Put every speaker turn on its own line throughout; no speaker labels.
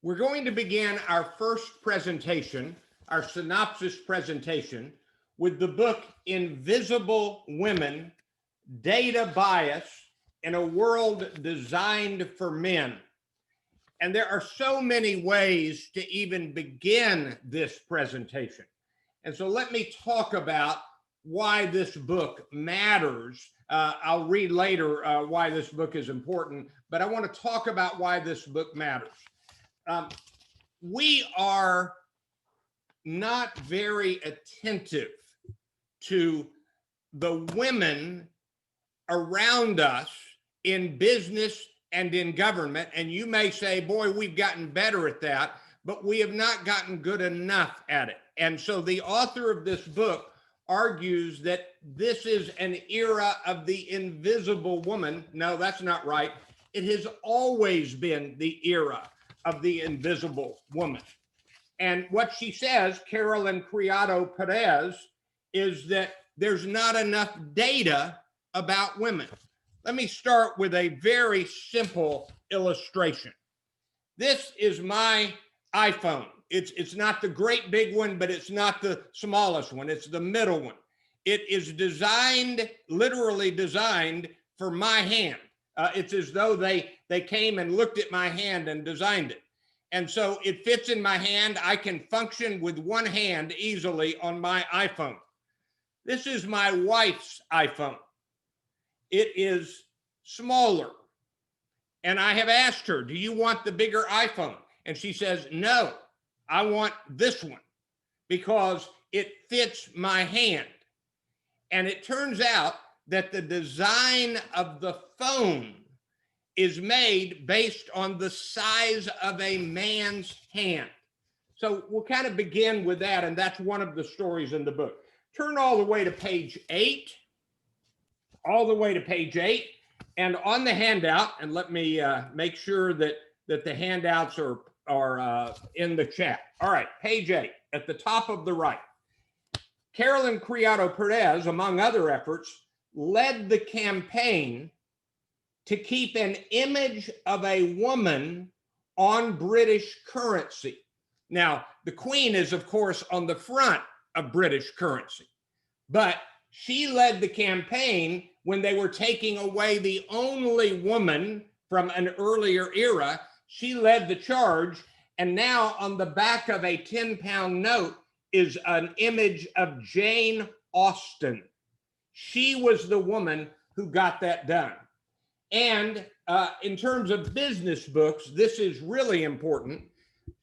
We're going to begin our first presentation, our synopsis presentation, with the book Invisible Women, Data Bias in a World Designed for Men. And there are so many ways to even begin this presentation. And so let me talk about why this book matters. I'll read later why this book is important, but I want to talk about why this book matters. We are not very attentive to the women around us in business and in government. And you may say, boy, we've gotten better at that, but we have not gotten good enough at it. And so the author of this book argues that this is an era of the invisible woman. No, that's not right. It has always been the era of the invisible woman. And what she says, Carolyn Criado Perez, is that there's not enough data about women. Let me start with a very simple illustration. This is my iPhone. It's not the great big one, but it's not the smallest one. It's the middle one. It is designed, literally designed for my hand. It's as though they came and looked at my hand and designed it. And so it fits in my hand. I can function with one hand easily on my iPhone. This is my wife's iPhone. It is smaller. And I have asked her, do you want the bigger iPhone? And she says, no, I want this one because it fits my hand. And it turns out that the design of the phone is made based on the size of a man's hand. So we'll kind of begin with that, and that's one of the stories in the book. Turn all the way to page 8, and on the handout, and let me make sure that the handouts are in the chat. All right, page 8, at the top of the right. Carolyn Criado Perez, among other efforts, led the campaign to keep an image of a woman on British currency. Now, the Queen is, of course, on the front of British currency, but she led the campaign when they were taking away the only woman from an earlier era. She led the charge, and now on the back of a 10-pound note is an image of Jane Austen. She was the woman who got that done. And in terms of business books, this is really important.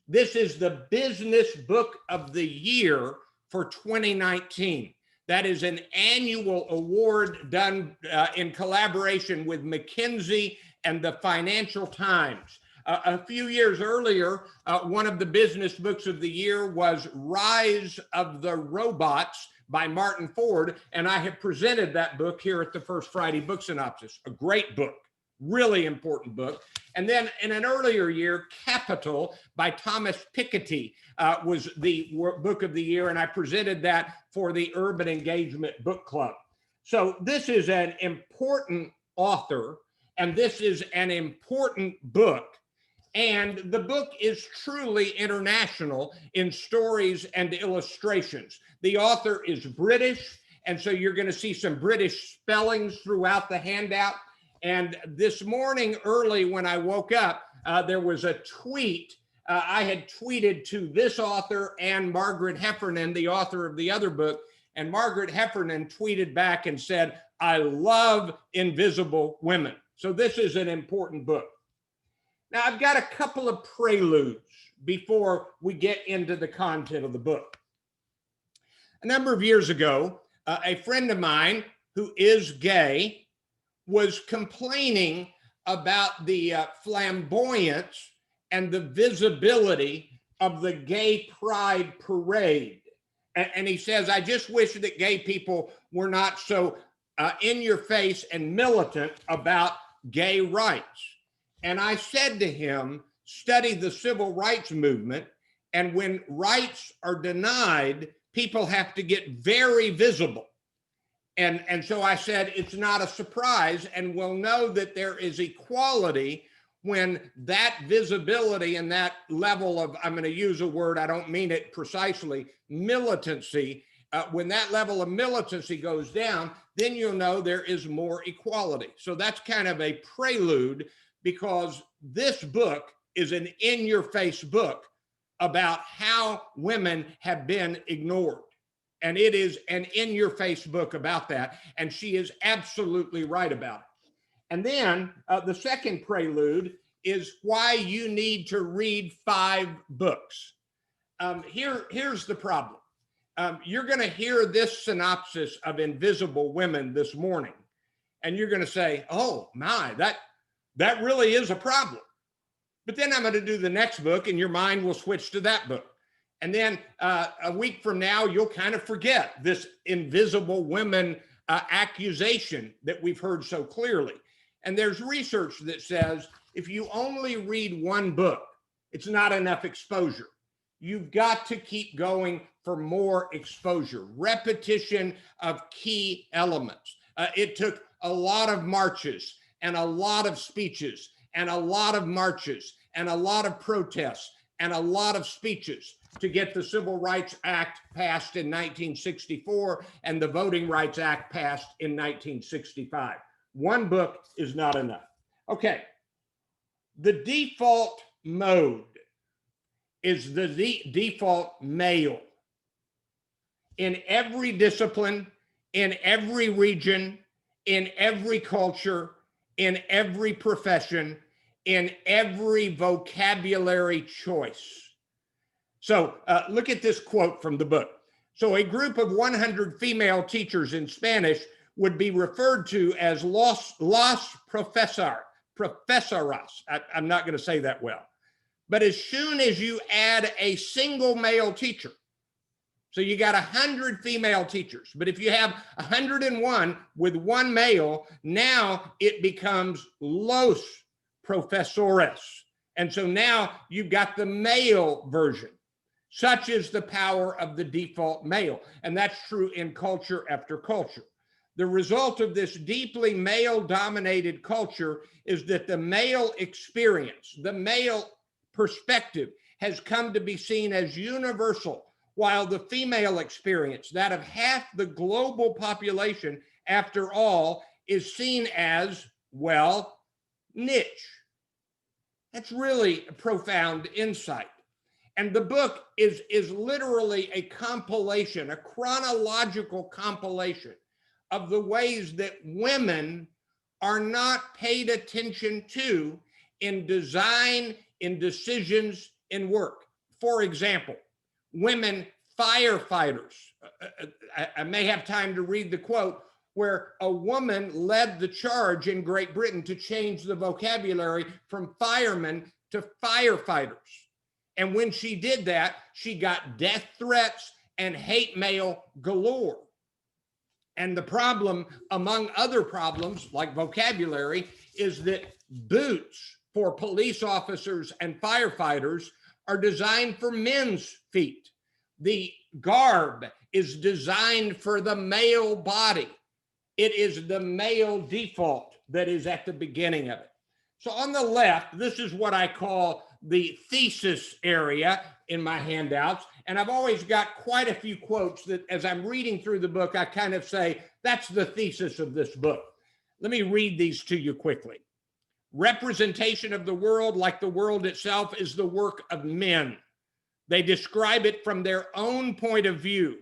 This is the business book of the year for 2019. That is an annual award done in collaboration with McKinsey and the Financial Times. A few years earlier, one of the business books of the year was Rise of the Robots by Martin Ford, and I have presented that book here at the First Friday Book Synopsis. A great book, really important book. And then in an earlier year, Capital by Thomas Piketty was the book of the year, and I presented that for the Urban Engagement Book Club. So this is an important author, and this is an important book. And the book is truly international in stories and illustrations. The author is British, and so you're going to see some British spellings throughout the handout. And this morning early when I woke up, there was a tweet. I had tweeted to this author and Margaret Heffernan, the author of the other book, and Margaret Heffernan tweeted back and said, I love Invisible Women. So this is an important book. Now, I've got a couple of preludes before we get into the content of the book. A number of years ago, a friend of mine who is gay was complaining about the flamboyance and the visibility of the gay pride parade. And he says, I just wish that gay people were not so in your face and militant about gay rights. And I said to him, study the civil rights movement. And when rights are denied, people have to get very visible. And so I said, it's not a surprise. And we'll know that there is equality when that visibility and that level of, I'm going to use a word, I don't mean it precisely, militancy, when that level of militancy goes down, then you'll know there is more equality. So that's kind of a prelude, because this book is an in-your-face book about how women have been ignored. And it is an in-your-face book about that. And she is absolutely right about it. And then the second prelude is why you need to read 5 books. Here's the problem. You're going to hear this synopsis of Invisible Women this morning, and you're going to say, oh my, that really is a problem. But then I'm going to do the next book, and your mind will switch to that book. And then a week from now, you'll kind of forget this Invisible Women accusation that we've heard so clearly. And there's research that says if you only read one book, it's not enough exposure. You've got to keep going for more exposure, repetition of key elements. It took a lot of marches and a lot of speeches and a lot of marches and a lot of protests and a lot of speeches to get the Civil Rights Act passed in 1964 and the Voting Rights Act passed in 1965. One book is not enough. Okay, the default mode is the default male. In every discipline, in every region, in every culture, in every profession, in every vocabulary choice. So look at this quote from the book. So a group of 100 female teachers in Spanish would be referred to as las profesoras. I'm not going to say that well. But as soon as you add a single male teacher, so you got 100 female teachers, but if you have 101 with one male, now it becomes los profesores. And so now you've got the male version. Such is the power of the default male. And that's true in culture after culture. The result of this deeply male-dominated culture is that the male experience, the male perspective, has come to be seen as universal, while the female experience, that of half the global population, after all, is seen as, well, niche. That's really a profound insight. And the book is literally a compilation, a chronological compilation of the ways that women are not paid attention to in design, in decisions, in work. For example, women firefighters. I may have time to read the quote where a woman led the charge in Great Britain to change the vocabulary from firemen to firefighters. And when she did that, she got death threats and hate mail galore. And the problem, among other problems like vocabulary, is that boots for police officers and firefighters are designed for men's feet. The garb is designed for the male body. It is the male default that is at the beginning of it. So on the left, this is what I call the thesis area in my handouts. And I've always got quite a few quotes that as I'm reading through the book, I kind of say, that's the thesis of this book. Let me read these to you quickly. Representation of the world, like the world itself, is the work of men. They describe it from their own point of view,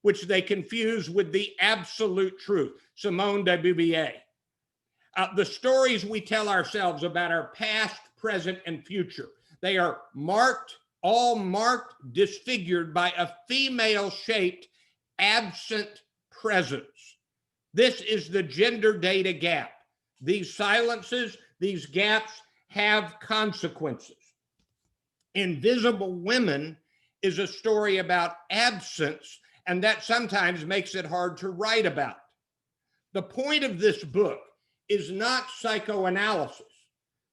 which they confuse with the absolute truth. Simone de Beauvoir. The stories we tell ourselves about our past, present, and future, they are all marked, disfigured by a female-shaped absent presence. This is the gender data gap. These silences, these gaps have consequences. Invisible Women is a story about absence, and that sometimes makes it hard to write about. The point of this book is not psychoanalysis.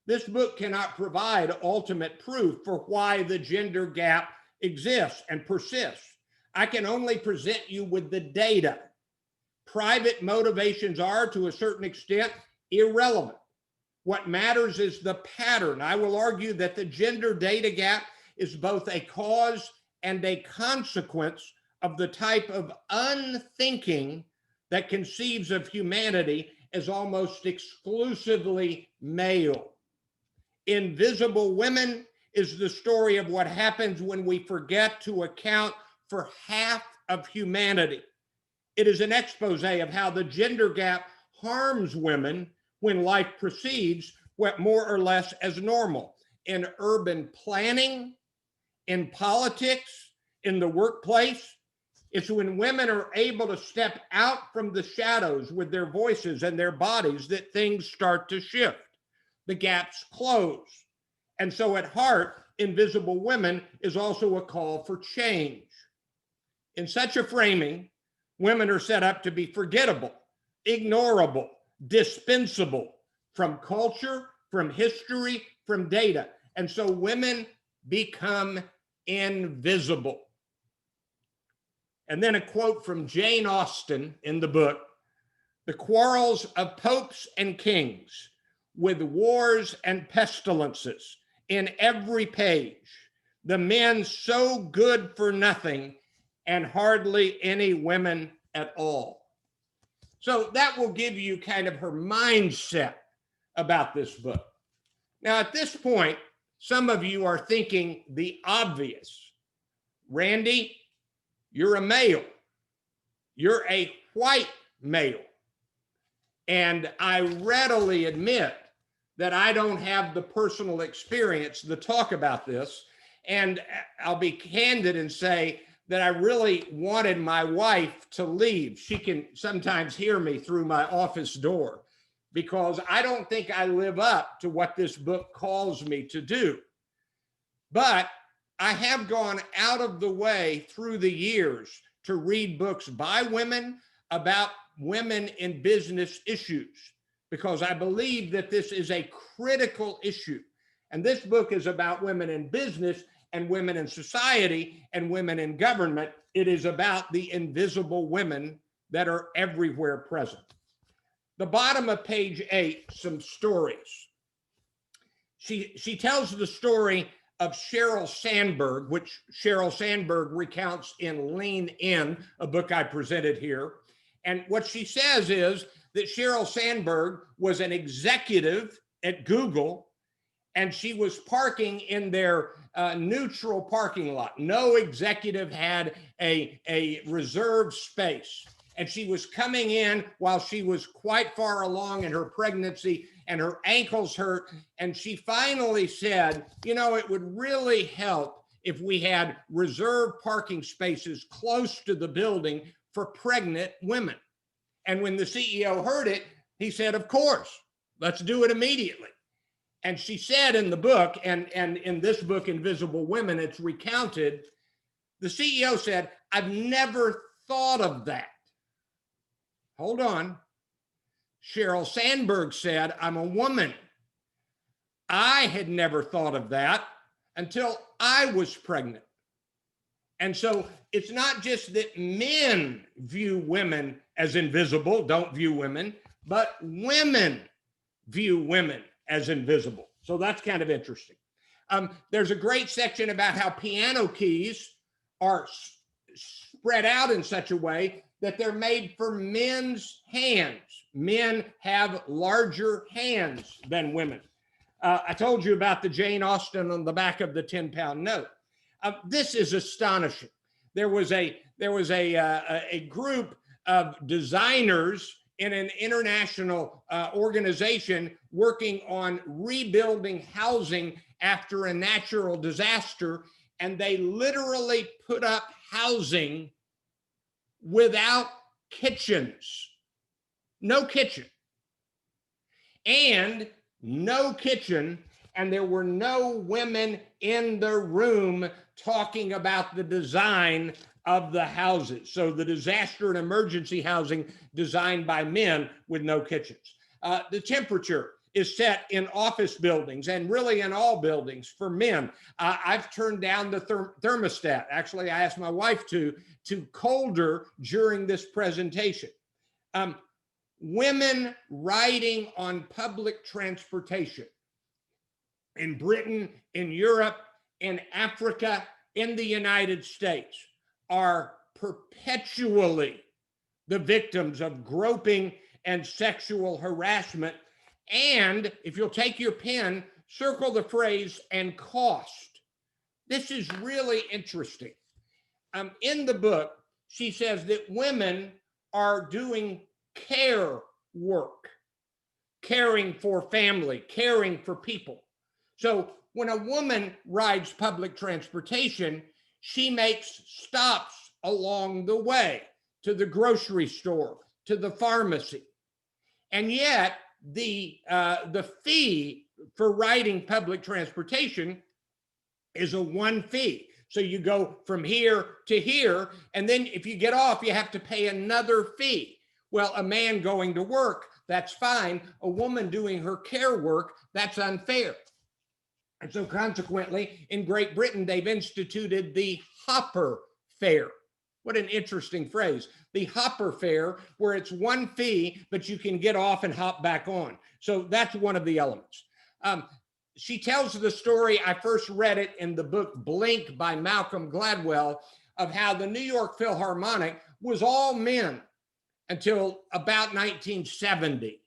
This book cannot provide ultimate proof for why the gender gap exists and persists. I can only present you with the data. Private motivations are, to a certain extent, irrelevant. What matters is the pattern. I will argue that the gender data gap is both a cause and a consequence of the type of unthinking that conceives of humanity as almost exclusively male. Invisible Women is the story of what happens when we forget to account for half of humanity. It is an expose of how the gender gap harms women when life proceeds more or less as normal. In urban planning, in politics, in the workplace, it's when women are able to step out from the shadows with their voices and their bodies that things start to shift. The gaps close. And so at heart, Invisible Women is also a call for change. In such a framing, women are set up to be forgettable, ignorable, dispensable from culture, from history, from data. And so women become invisible. And then a quote from Jane Austen in the book: "The quarrels of popes and kings, with wars and pestilences in every page, the men so good for nothing, and hardly any women at all." So that will give you kind of her mindset about this book. Now, at this point, some of you are thinking the obvious. Randy, you're a male. You're a white male. And I readily admit that I don't have the personal experience to talk about this. And I'll be candid and say that I really wanted my wife to leave. She can sometimes hear me through my office door, because I don't think I live up to what this book calls me to do. But I have gone out of the way through the years to read books by women about women in business issues, because I believe that this is a critical issue. And this book is about women in business and women in society and women in government. It is about the invisible women that are everywhere present. The bottom of page 8, some stories. She tells the story of Sheryl Sandberg, which Sheryl Sandberg recounts in Lean In, a book I presented here. And what she says is that Sheryl Sandberg was an executive at Google, and she was parking in their neutral parking lot. No executive had a reserved space. And she was coming in while she was quite far along in her pregnancy, and her ankles hurt. And she finally said, you know, it would really help if we had reserved parking spaces close to the building for pregnant women. And when the CEO heard it, he said, of course, let's do it immediately. And she said in the book, and in this book, Invisible Women, it's recounted, the CEO said, I've never thought of that. Hold on. Sheryl Sandberg said, I'm a woman. I had never thought of that until I was pregnant. And so it's not just that men view women as invisible, don't view women, but women view women as invisible. So that's kind of interesting. There's a great section about how piano keys are spread out in such a way that they're made for men's hands. Men have larger hands than women. I told you about the Jane Austen on the back of the 10-pound note. This is astonishing. There was a group of designers in an international organization working on rebuilding housing after a natural disaster, and they literally put up housing without kitchens. No kitchen. And no kitchen, and there were no women in the room talking about the design of the houses. So the disaster and emergency housing designed by men with no kitchens. The temperature is set in office buildings and really in all buildings for men. I've turned down the thermostat. Actually, I asked my wife to colder during this presentation. women riding on public transportation in Britain, in Europe, in Africa, in the United States are perpetually the victims of groping and sexual harassment. And if you'll take your pen, circle the phrase "and cost." This is really interesting. In the book, she says that women are doing care work, caring for family, caring for people. So when a woman rides public transportation, she makes stops along the way to the grocery store, to the pharmacy. And yet the fee for riding public transportation is a one fee. So you go from here to here, and then if you get off, you have to pay another fee. Well, a man going to work, that's fine. A woman doing her care work, that's unfair. And so consequently, in Great Britain, they've instituted the hopper fare. What an interesting phrase. The hopper fare, where it's one fee, but you can get off and hop back on. So that's one of the elements. She tells the story, I first read it in the book Blink by Malcolm Gladwell, of how the New York Philharmonic was all men until about 1970.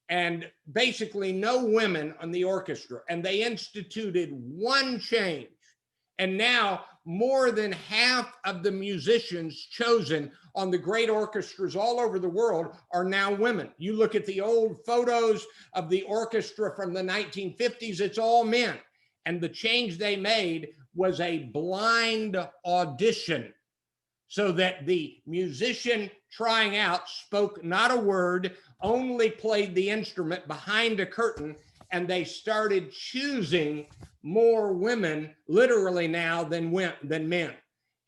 And basically no women on the orchestra. And they instituted one change. And now more than half of the musicians chosen on the great orchestras all over the world are now women. You look at the old photos of the orchestra from the 1950s, it's all men. And the change they made was a blind audition, so that the musician trying out spoke not a word, only played the instrument behind a curtain, and they started choosing more women literally now than men.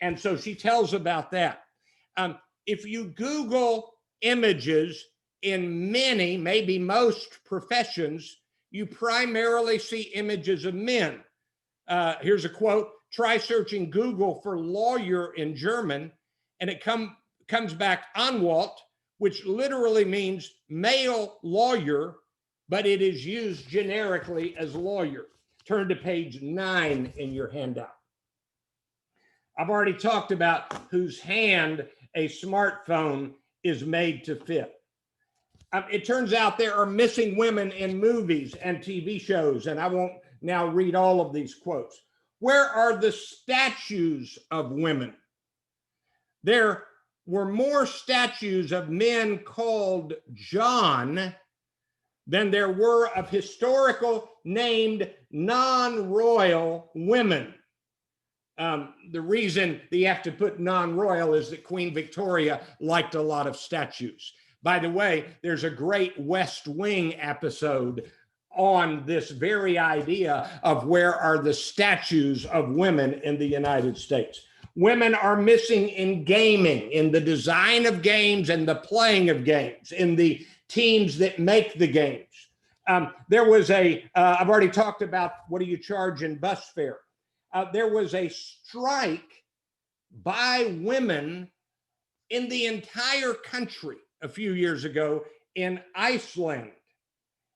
And so she tells about that. If you Google images in many, maybe most professions, you primarily see images of men. Here's a quote: try searching Google for lawyer in German, and it comes back Anwalt, which literally means male lawyer, but it is used generically as lawyer. Turn to page 9 in your handout. I've already talked about whose hand a smartphone is made to fit. It turns out there are missing women in movies and TV shows, and I won't now read all of these quotes. Where are the statues of women? There were more statues of men called John than there were of historical named non-royal women. The reason that you have to put non-royal is that Queen Victoria liked a lot of statues. By the way, there's a great West Wing episode on this very idea of where are the statues of women in the United States. Women are missing in gaming, in the design of games and the playing of games, in the teams that make the games. There was I've already talked about what do you charge in bus fare. There was a strike by women in the entire country a few years ago in Iceland.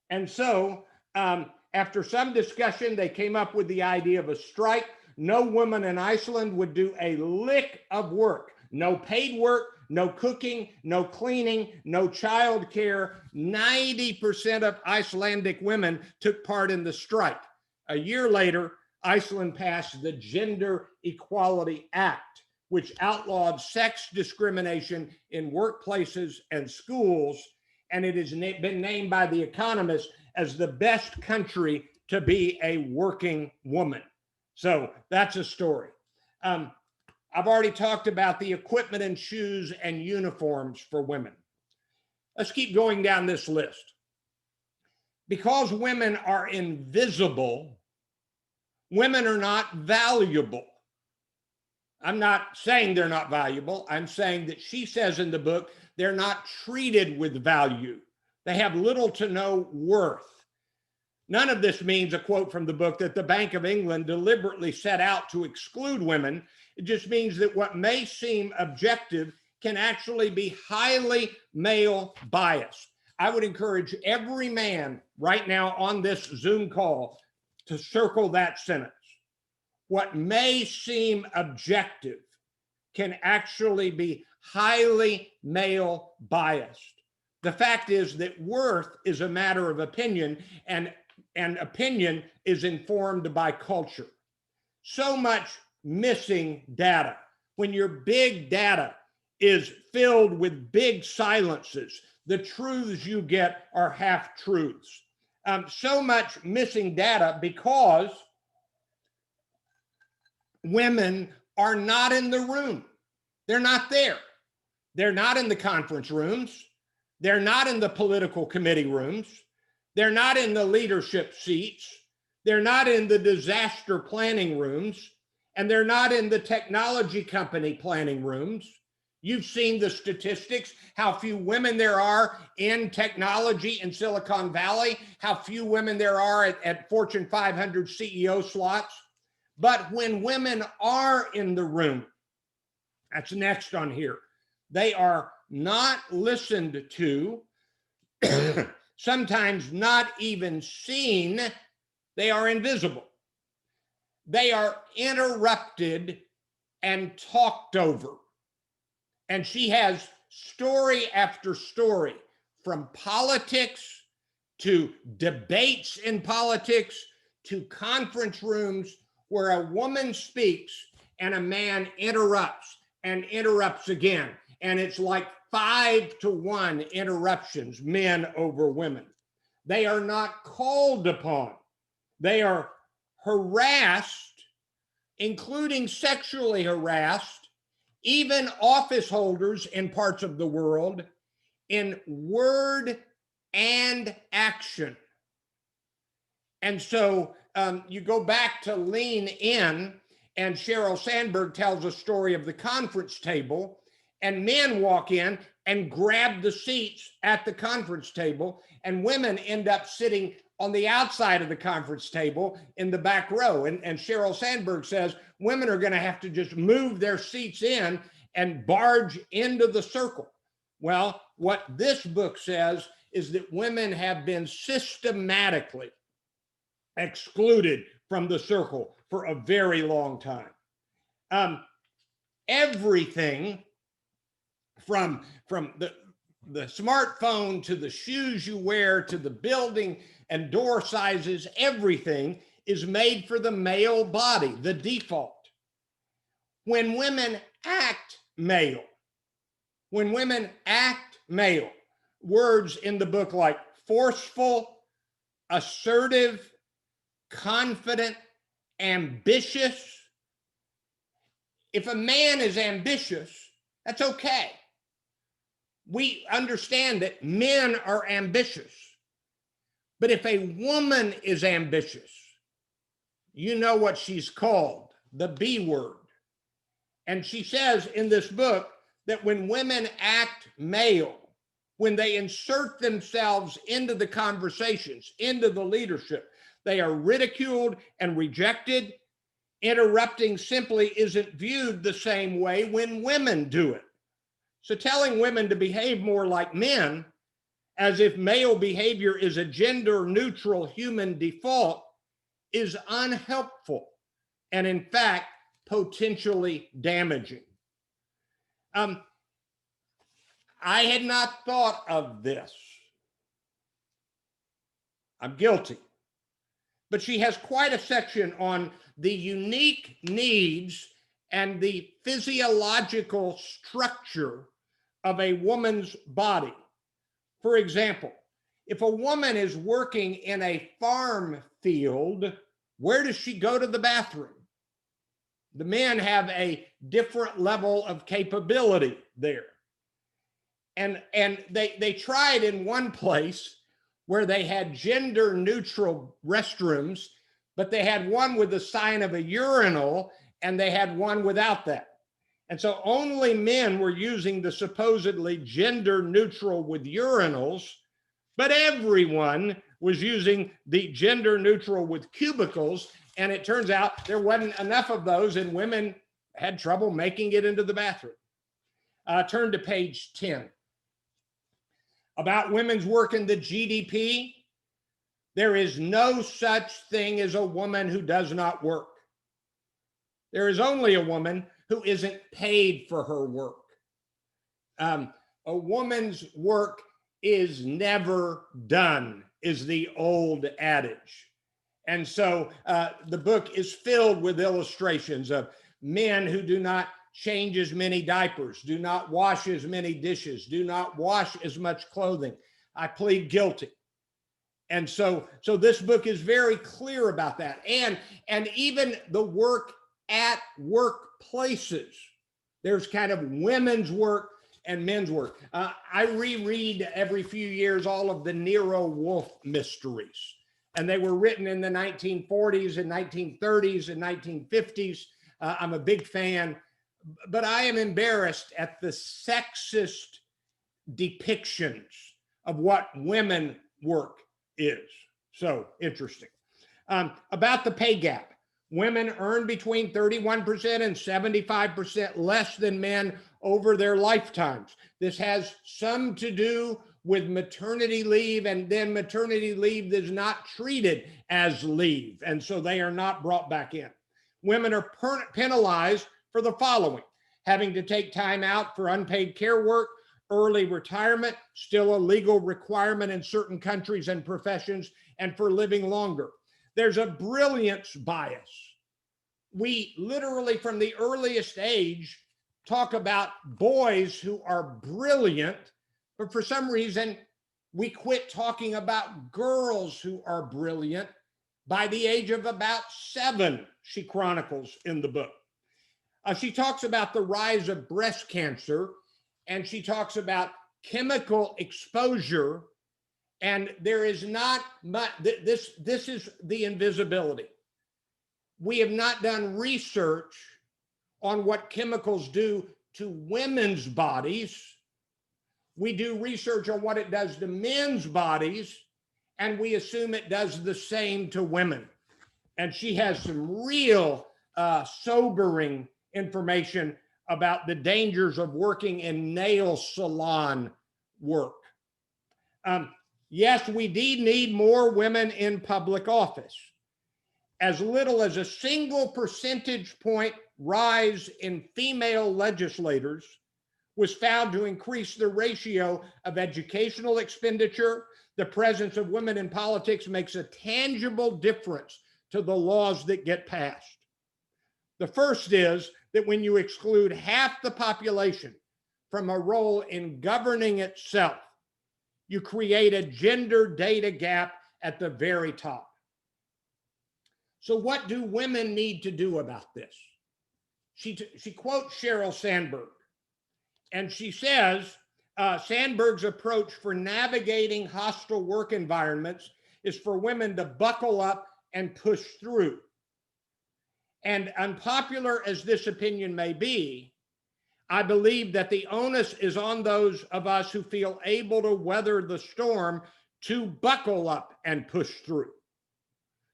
And so after some discussion, they came up with the idea of a strike. No woman in Iceland would do a lick of work, no paid work, no cooking, no cleaning, no childcare. 90% of Icelandic women took part in the strike. A year later, Iceland passed the Gender Equality Act, which outlawed sex discrimination in workplaces and schools, and it has been named by The Economist as the best country to be a working woman. So that's a story. I've already talked about the equipment and shoes and uniforms for women. Let's keep going down this list. Because women are invisible, women are not valuable. I'm not saying they're not valuable. I'm saying that she says in the book, they're not treated with value. They have little to no worth. None of this means, a quote from the book, that the Bank of England deliberately set out to exclude women. It just means that what may seem objective can actually be highly male biased. I would encourage every man right now on this Zoom call to circle that sentence. What may seem objective can actually be highly male biased. The fact is that worth is a matter of opinion, and opinion is informed by culture. So much missing data. When your big data is filled with big silences, the truths you get are half truths. So much missing data because women are not in the room. They're not there. They're not in the conference rooms. They're not in the political committee rooms. They're not in the leadership seats. They're not in the disaster planning rooms. And they're not in the technology company planning rooms. You've seen the statistics, how few women there are in technology in Silicon Valley, how few women there are at Fortune 500 CEO slots. But when women are in the room, that's next on here, they are not listened to, sometimes not even seen. They are invisible. They are interrupted and talked over. And she has story after story, from politics to debates in politics to conference rooms, where a woman speaks and a man interrupts and interrupts again. And it's like 5-to-1 interruptions, men over women. They are not called upon. They are harassed, including sexually harassed, even office holders in parts of the world, in word and action. And so you go back to Lean In, and Sheryl Sandberg tells a story of the conference table, and men walk in and grab the seats at the conference table, and women end up sitting on the outside of the conference table in the back row. And Sheryl Sandberg says women are going to have to just move their seats in and barge into the circle. Well, what this book says is that women have been systematically excluded from the circle for a very long time. Everything from the smartphone to the shoes you wear to the building and door sizes, everything is made for the male body, the default. When women act male, words in the book like forceful, assertive, confident, ambitious. If a man is ambitious, that's okay. We understand that men are ambitious. But if a woman is ambitious, you know what she's called, the B word. And she says in this book that when women act male, when they insert themselves into the conversations, into the leadership, they are ridiculed and rejected. Interrupting simply isn't viewed the same way when women do it. So telling women to behave more like men, as if male behavior is a gender-neutral human default, is unhelpful and, in fact, potentially damaging. I had not thought of this. I'm guilty. But she has quite a section on the unique needs and the physiological structure of a woman's body. For example, if a woman is working in a farm field, where does she go to the bathroom? The men have a different level of capability there. And they tried in one place where they had gender neutral restrooms, but they had one with the sign of a urinal and they had one without that. And so only men were using the supposedly gender neutral with urinals, but everyone was using the gender neutral with cubicles. And it turns out there wasn't enough of those, and women had trouble making it into the bathroom. Turn to page 10. About women's work in the GDP, there is no such thing as a woman who does not work. There is only a woman who isn't paid for her work. A woman's work is never done, is the old adage. And so the book is filled with illustrations of men who do not change as many diapers, do not wash as many dishes, do not wash as much clothing. I plead guilty. And so this book is very clear about that. And even the work at workplaces, there's kind of women's work and men's work. I reread every few years all of the Nero Wolfe mysteries, and they were written in the 1940s and 1930s and 1950s. I'm a big fan, but I am embarrassed at the sexist depictions of what women work is. So interesting. About the pay gap, women earn between 31% and 75% less than men over their lifetimes. This has some to do with maternity leave, and then maternity leave is not treated as leave, and so they are not brought back in. Women are penalized for the following: having to take time out for unpaid care work, early retirement, still a legal requirement in certain countries and professions, and for living longer. There's a brilliance bias. We literally, from the earliest age, talk about boys who are brilliant, but for some reason, we quit talking about girls who are brilliant by the age of about 7, she chronicles in the book. She talks about the rise of breast cancer, and she talks about chemical exposure, and there is not much, this is the invisibility. We have not done research on what chemicals do to women's bodies. We do research on what it does to men's bodies, and we assume it does the same to women. And she has some real sobering information about the dangers of working in nail salon work. Yes, we need more women in public office. As little as a single percentage point rise in female legislators was found to increase the ratio of educational expenditure. The presence of women in politics makes a tangible difference to the laws that get passed. The first is that when you exclude half the population from a role in governing itself, you create a gender data gap at the very top. So what do women need to do about this? She quotes Sheryl Sandberg, and she says, Sandberg's approach for navigating hostile work environments is for women to buckle up and push through. And unpopular as this opinion may be, I believe that the onus is on those of us who feel able to weather the storm to buckle up and push through.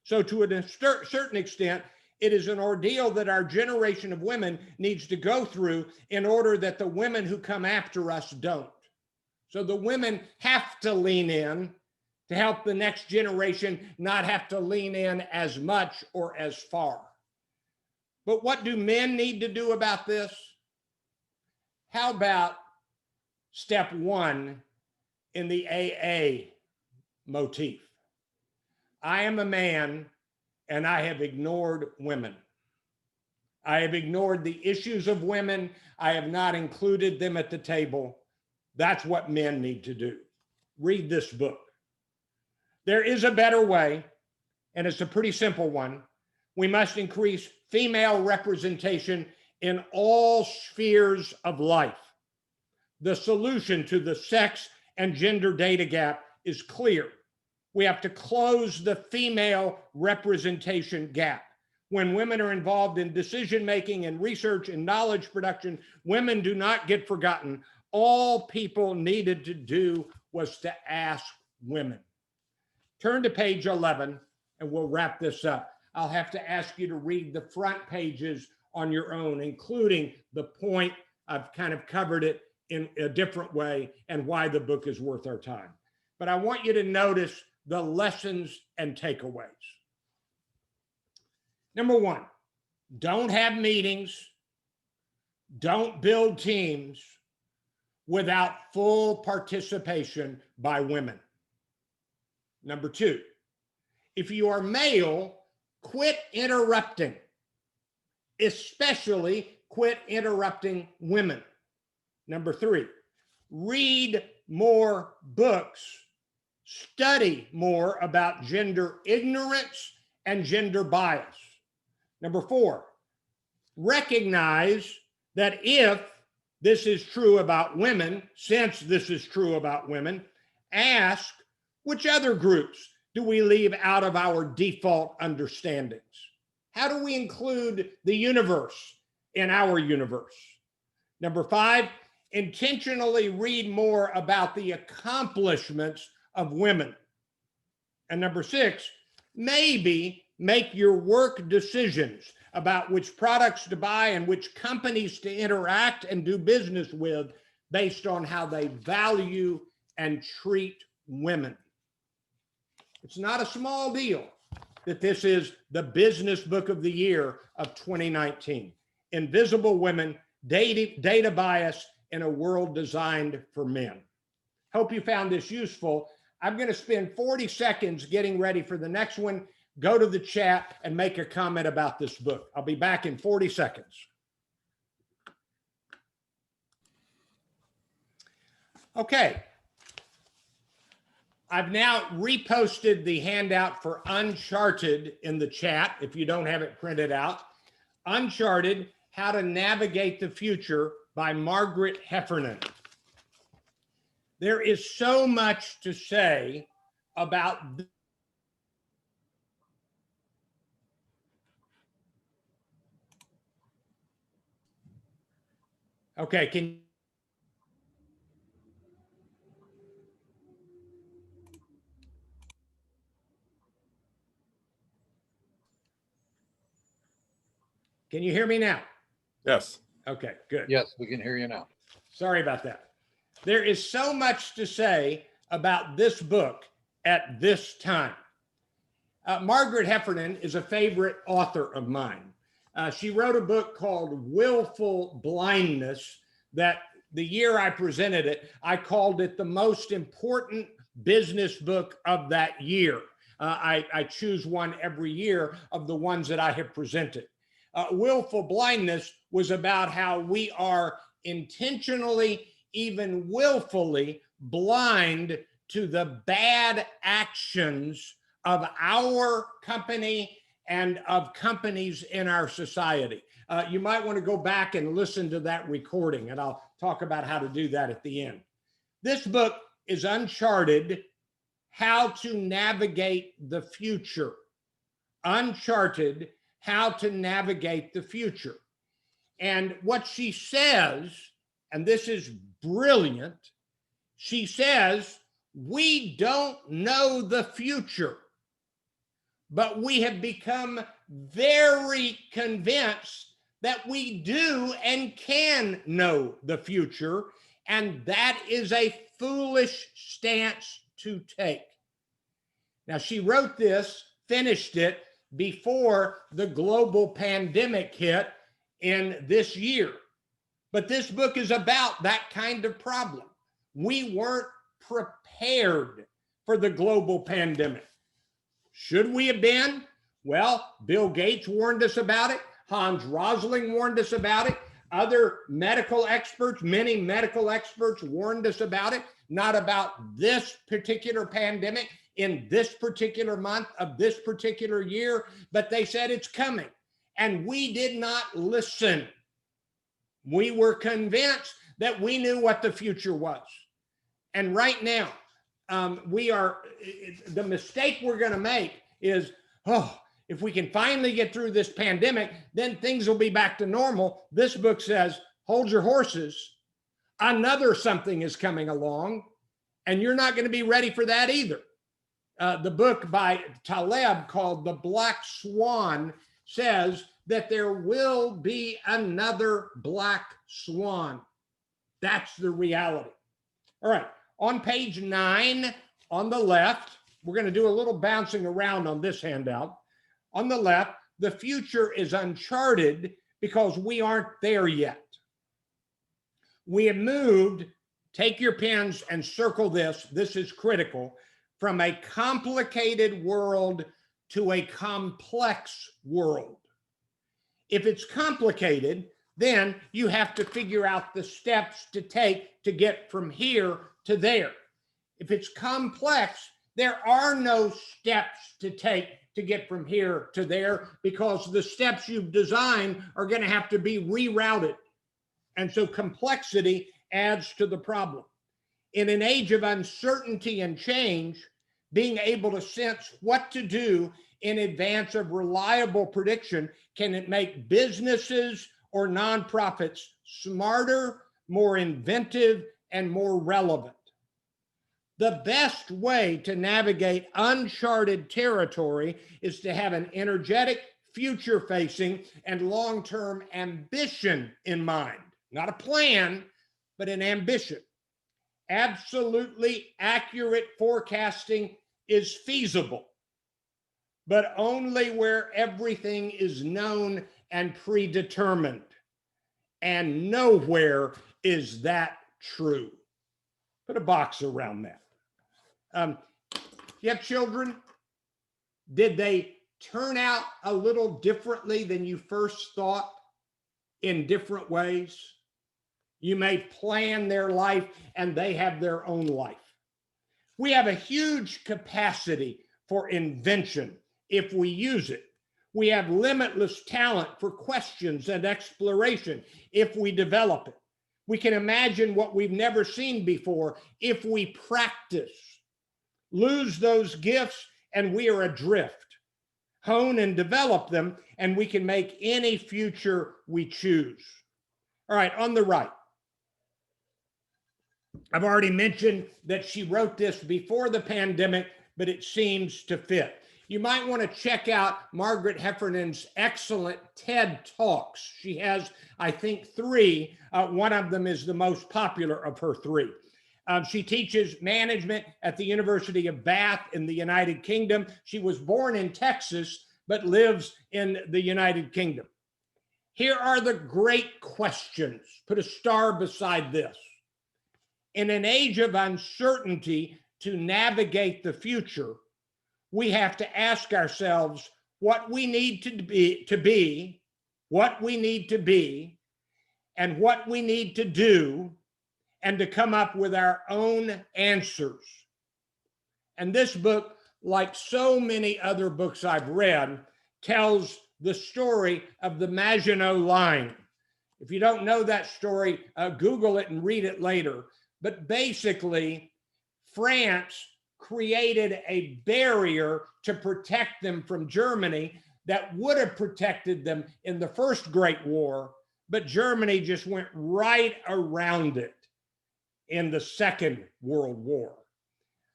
So to a certain extent, it is an ordeal that our generation of women needs to go through in order that the women who come after us don't. So the women have to lean in to help the next generation not have to lean in as much or as far. But what do men need to do about this? How about step 1 in the AA motif? I am a man and I have ignored women. I have ignored the issues of women. I have not included them at the table. That's what men need to do. Read this book. There is a better way, and it's a pretty simple one. We must increase female representation in all spheres of life. The solution to the sex and gender data gap is clear. We have to close the female representation gap. When women are involved in decision-making and research and knowledge production, women do not get forgotten. All people needed to do was to ask women. Turn to page 11 and we'll wrap this up. I'll have to ask you to read the front pages on your own, including the point, I've kind of covered it in a different way and why the book is worth our time. But I want you to notice the lessons and takeaways. Number one, don't have meetings, don't build teams without full participation by women. Number two, if you are male, quit interrupting, especially quit interrupting women. Number three, read more books, study more about gender ignorance and gender bias. Number four, recognize that if this is true about women, since this is true about women, ask which other groups do we leave out of our default understandings? How do we include the universe in our universe? Number five, intentionally read more about the accomplishments of women. And number six, maybe make your work decisions about which products to buy and which companies to interact and do business with based on how they value and treat women. It's not a small deal that this is the business book of the year of 2019. Invisible Women, Data Bias in a World Designed for Men. Hope you found this useful. I'm going to spend 40 seconds getting ready for the next one. Go to the chat and make a comment about this book. I'll be back in 40 seconds. Okay. I've now reposted the handout for Uncharted in the chat, if you don't have it printed out. Uncharted, How to Navigate the Future by Margaret Heffernan. There is so much to say about okay, can you hear me now?
Yes.
Okay, good.
Yes, we can hear you now.
Sorry about that. There is so much to say about this book at this time. Margaret Heffernan is a favorite author of mine. She wrote a book called Willful Blindness that the year I presented it, I called it the most important business book of that year. I choose one every year of the ones that I have presented. Willful Blindness was about how we are intentionally, even willfully blind to the bad actions of our company and of companies in our society. You might want to go back and listen to that recording, and I'll talk about how to do that at the end. This book is Uncharted, How to Navigate the Future. Uncharted, How to Navigate the Future. And what she says, and this is brilliant, she says, we don't know the future, but we have become very convinced that we do and can know the future, and that is a foolish stance to take. Now, she wrote this, finished it, before the global pandemic hit in this year. But this book is about that kind of problem. We weren't prepared for the global pandemic. Should we have been? Well, Bill Gates warned us about it. Hans Rosling warned us about it. Other medical experts, many medical experts warned us about it, not about this particular pandemic in this particular month of this particular year, but they said it's coming. And we did not listen. We were convinced that we knew what the future was. And right now, the mistake we're going to make is, if we can finally get through this pandemic, then things will be back to normal. This book says, hold your horses. Another something is coming along, and you're not going to be ready for that either. The book by Taleb called The Black Swan says that there will be another black swan. That's the reality. All right, on page 9, on the left, we're going to do a little bouncing around on this handout. On the left, the future is uncharted because we aren't there yet. We have moved, take your pens and circle this, this is critical, from a complicated world to a complex world. If it's complicated, then you have to figure out the steps to take to get from here to there. If it's complex, there are no steps to take to get from here to there because the steps you've designed are going to have to be rerouted. And so complexity adds to the problem. In an age of uncertainty and change, being able to sense what to do in advance of reliable prediction can it make businesses or nonprofits smarter, more inventive, and more relevant. The best way to navigate uncharted territory is to have an energetic, future-facing, and long-term ambition in mind. Not a plan, but an ambition. Absolutely accurate forecasting is feasible, but only where everything is known and predetermined. And nowhere is that true. Put a box around that. You have children? Did they turn out a little differently than you first thought in different ways? You may plan their life and they have their own life. We have a huge capacity for invention if we use it. We have limitless talent for questions and exploration if we develop it. We can imagine what we've never seen before if we practice. Lose those gifts and we are adrift. Hone and develop them and we can make any future we choose. All right, on the right. I've already mentioned that she wrote this before the pandemic, but it seems to fit. You might want to check out Margaret Heffernan's excellent TED Talks. She has, I think, 3. One of them is the most popular of her 3. She teaches management at the University of Bath in the United Kingdom. She was born in Texas, but lives in the United Kingdom. Here are the great questions. Put a star beside this. In an age of uncertainty, to navigate the future, we have to ask ourselves what we need to be, what we need to be, and what we need to do, and to come up with our own answers. And this book, like so many other books I've read, tells the story of the Maginot Line. If you don't know that story, Google it and read it later. But basically, France created a barrier to protect them from Germany that would have protected them in the First Great War, but Germany just went right around it in the Second World War.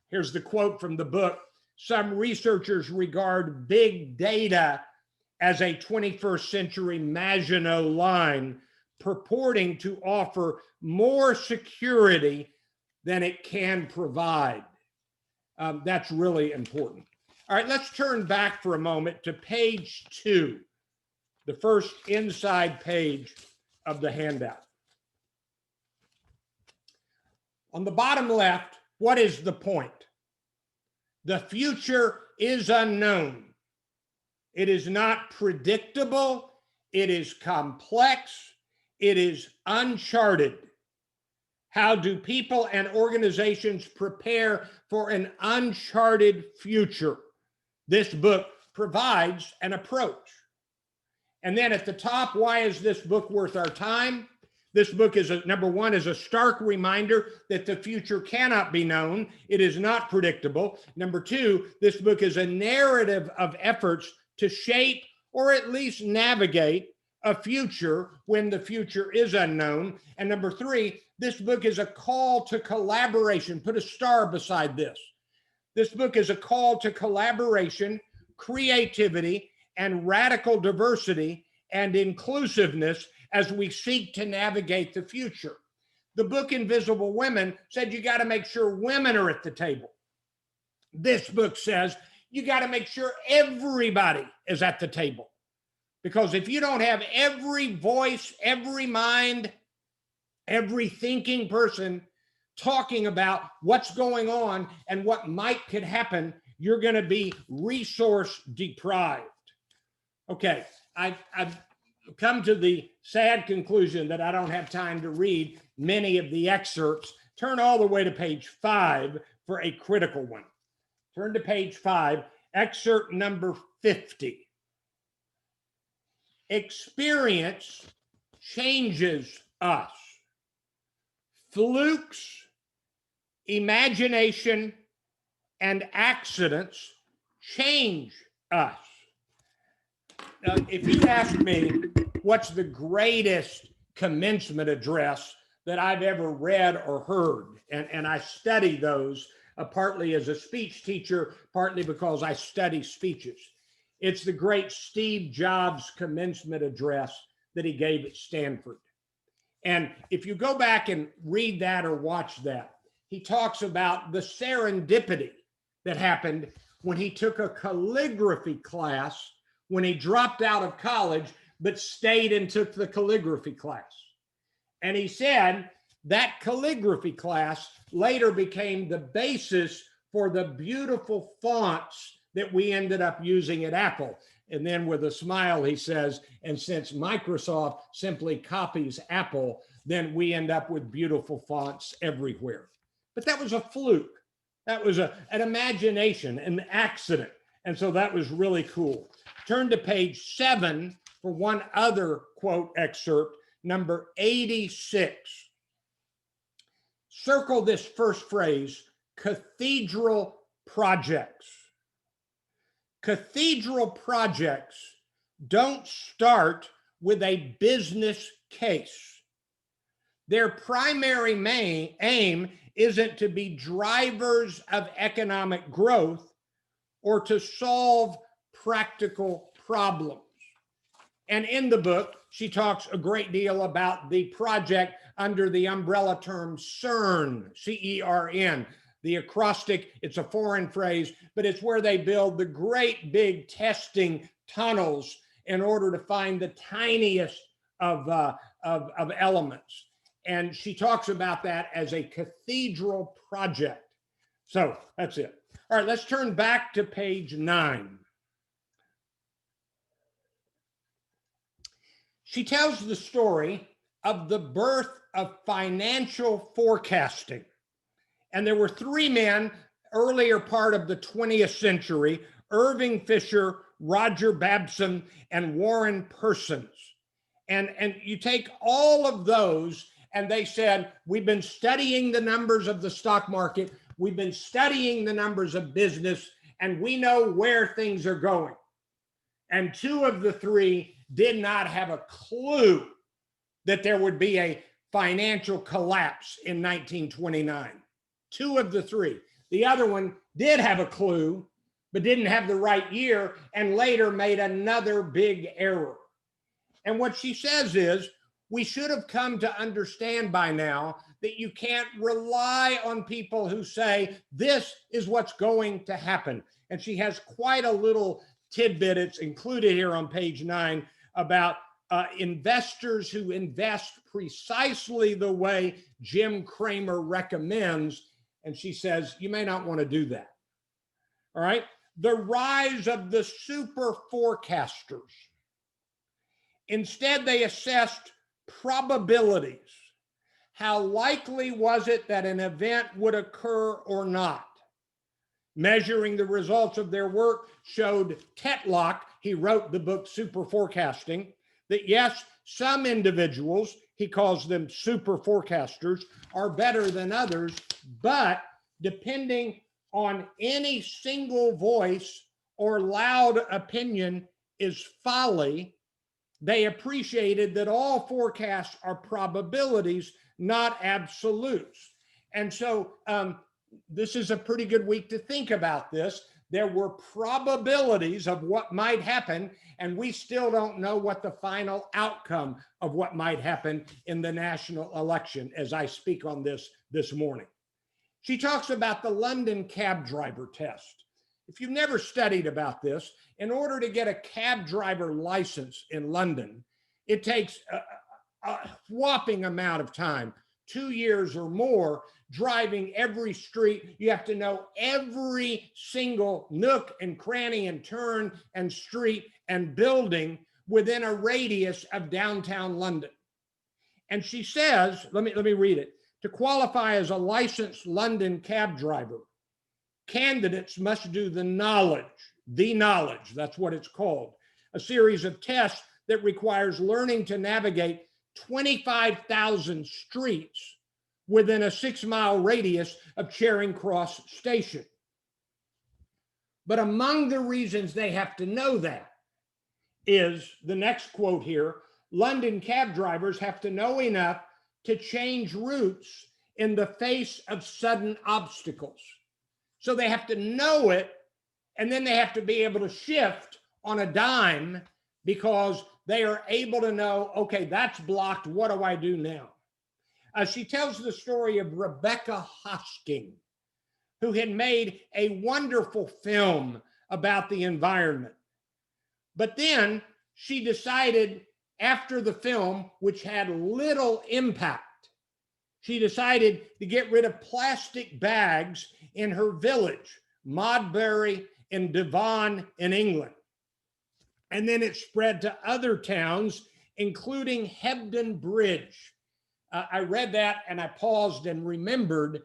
Here's the quote from the book. Some researchers regard big data as a 21st century Maginot Line, purporting to offer more security than it can provide. That's really important. All right, let's turn back for a moment to page 2, the first inside page of the handout. On the bottom left, what is the point? The future is unknown. It is not predictable. It is complex. It is uncharted. How do people and organizations prepare for an uncharted future? This book provides an approach. And then at the top, why is this book worth our time? This book is, number one, is a stark reminder that the future cannot be known. It is not predictable. Number two, this book is a narrative of efforts to shape or at least navigate a future when the future is unknown. And number three, this book is a call to collaboration. Put a star beside this. This book is a call to collaboration, creativity, and radical diversity and inclusiveness as we seek to navigate the future. The book Invisible Women said you got to make sure women are at the table. This book says you got to make sure everybody is at the table. Because if you don't have every voice, every mind, every thinking person talking about what's going on and what could happen, you're going to be resource deprived. Okay, I've come to the sad conclusion that I don't have time to read many of the excerpts. Turn all the way to page 5 for a critical one. Turn to page 5, excerpt number 50. Experience changes us. Flukes, imagination, and accidents change us. Now, if you ask me what's the greatest commencement address that I've ever read or heard, and I study those partly as a speech teacher, partly because I study speeches, it's the great Steve Jobs commencement address that he gave at Stanford. And if you go back and read that or watch that, he talks about the serendipity that happened when he took a calligraphy class when he dropped out of college, but stayed and took the calligraphy class. And he said that calligraphy class later became the basis for the beautiful fonts that we ended up using at Apple. And then with a smile, he says, and since Microsoft simply copies Apple, then we end up with beautiful fonts everywhere. But that was a fluke. That was an imagination, an accident. And so that was really cool. Turn to page 7 for one other quote excerpt, number 86. Circle this first phrase, cathedral projects. Cathedral projects don't start with a business case. Their primary aim isn't to be drivers of economic growth or to solve practical problems. And in the book, she talks a great deal about the project under the umbrella term CERN, C-E-R-N. The acrostic, it's a foreign phrase, but it's where they build the great big testing tunnels in order to find the tiniest of elements. And she talks about that as a cathedral project. So that's it. All right, let's turn back to page 9. She tells the story of the birth of financial forecasting. And there were 3 men, earlier part of the 20th century, Irving Fisher, Roger Babson, and Warren Persons. And you take all of those, and they said, we've been studying the numbers of the stock market, we've been studying the numbers of business, and we know where things are going. And 2 of the 3 did not have a clue that there would be a financial collapse in 1929. 2 of the 3. The other one did have a clue, but didn't have the right year, and later made another big error. And what she says is, we should have come to understand by now that you can't rely on people who say, this is what's going to happen. And she has quite a little tidbit, it's included here on page 9, about investors who invest precisely the way Jim Cramer recommends. And she says, you may not want to do that. All right. The rise of the super forecasters. Instead, they assessed probabilities. How likely was it that an event would occur or not? Measuring the results of their work showed Tetlock, he wrote the book Super Forecasting, that yes, some individuals, he calls them super forecasters, are better than others, but depending on any single voice or loud opinion is folly. They appreciated that all forecasts are probabilities, not absolutes. And so this is a pretty good week to think about this, There were probabilities of what might happen, and we still don't know what the final outcome of what might happen in the national election as I speak on this morning. She talks about the London cab driver test. If you've never studied about this, in order to get a cab driver license in London, it takes a whopping amount of time, 2 years or more, driving every street. You have to know every single nook and cranny and turn and street and building within a radius of downtown London. And she says, let me read it. To qualify as a licensed London cab driver, candidates must do the knowledge, that's what it's called, a series of tests that requires learning to navigate 25,000 streets within a 6-mile radius of Charing Cross Station. But among the reasons they have to know that is the next quote here: London cab drivers have to know enough to change routes in the face of sudden obstacles. So they have to know it, and then they have to be able to shift on a dime because they are able to know, okay, that's blocked. What do I do now? She tells the story of Rebecca Hosking, who had made a wonderful film about the environment. But then she decided after the film, which had little impact, she decided to get rid of plastic bags in her village, Modbury in Devon in England. And then it spread to other towns, including Hebden Bridge. I read that and I paused and remembered,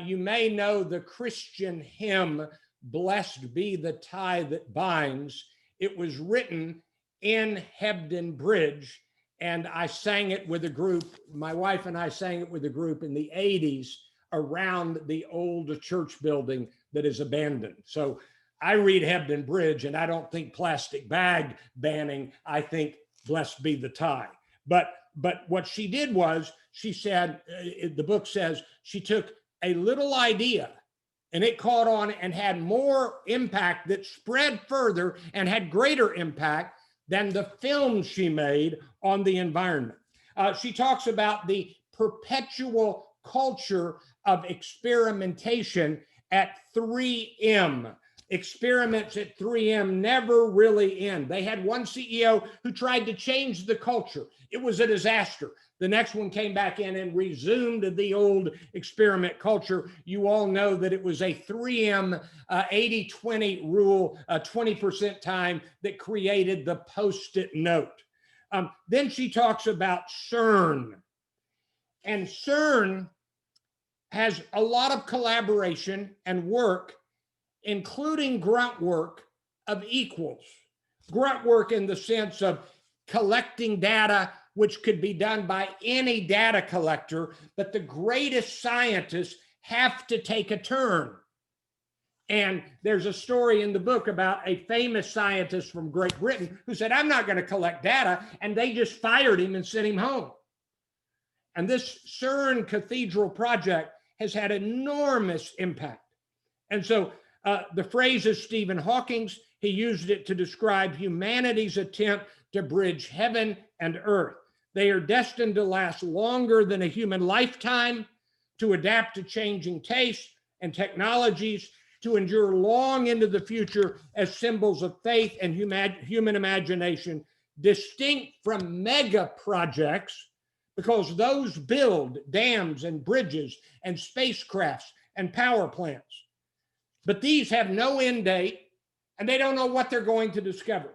you may know the Christian hymn, Blessed Be the Tie That Binds. It was written in Hebden Bridge, and I sang it with a group. My wife and I sang it with a group in the 80s around the old church building that is abandoned. So I read Hebden Bridge and I don't think plastic bag banning, I think blessed be the tie. But what she did was, she said, the book says, she took a little idea and it caught on and had more impact, that spread further and had greater impact than the film she made on the environment. She talks about the perpetual culture of experimentation at 3M. Experiments at 3M never really end. They had one CEO who tried to change the culture. It was a disaster. The next one came back in and resumed the old experiment culture. You all know that it was a 3M 80-20 rule, 20% time, that created the Post-it note. Then she talks about CERN. And CERN has a lot of collaboration and work, including grunt work of equals. Grunt work in the sense of collecting data, which could be done by any data collector, but the greatest scientists have to take a turn. And there's a story in the book about a famous scientist from Great Britain who said, I'm not going to collect data, and they just fired him and sent him home. And this CERN Cathedral project has had enormous impact. And so the phrase is Stephen Hawking's. He used it to describe humanity's attempt to bridge heaven and earth. They are destined to last longer than a human lifetime, to adapt to changing tastes and technologies, to endure long into the future as symbols of faith and human imagination, distinct from mega projects, because those build dams and bridges and spacecrafts and power plants. But these have no end date, and they don't know what they're going to discover.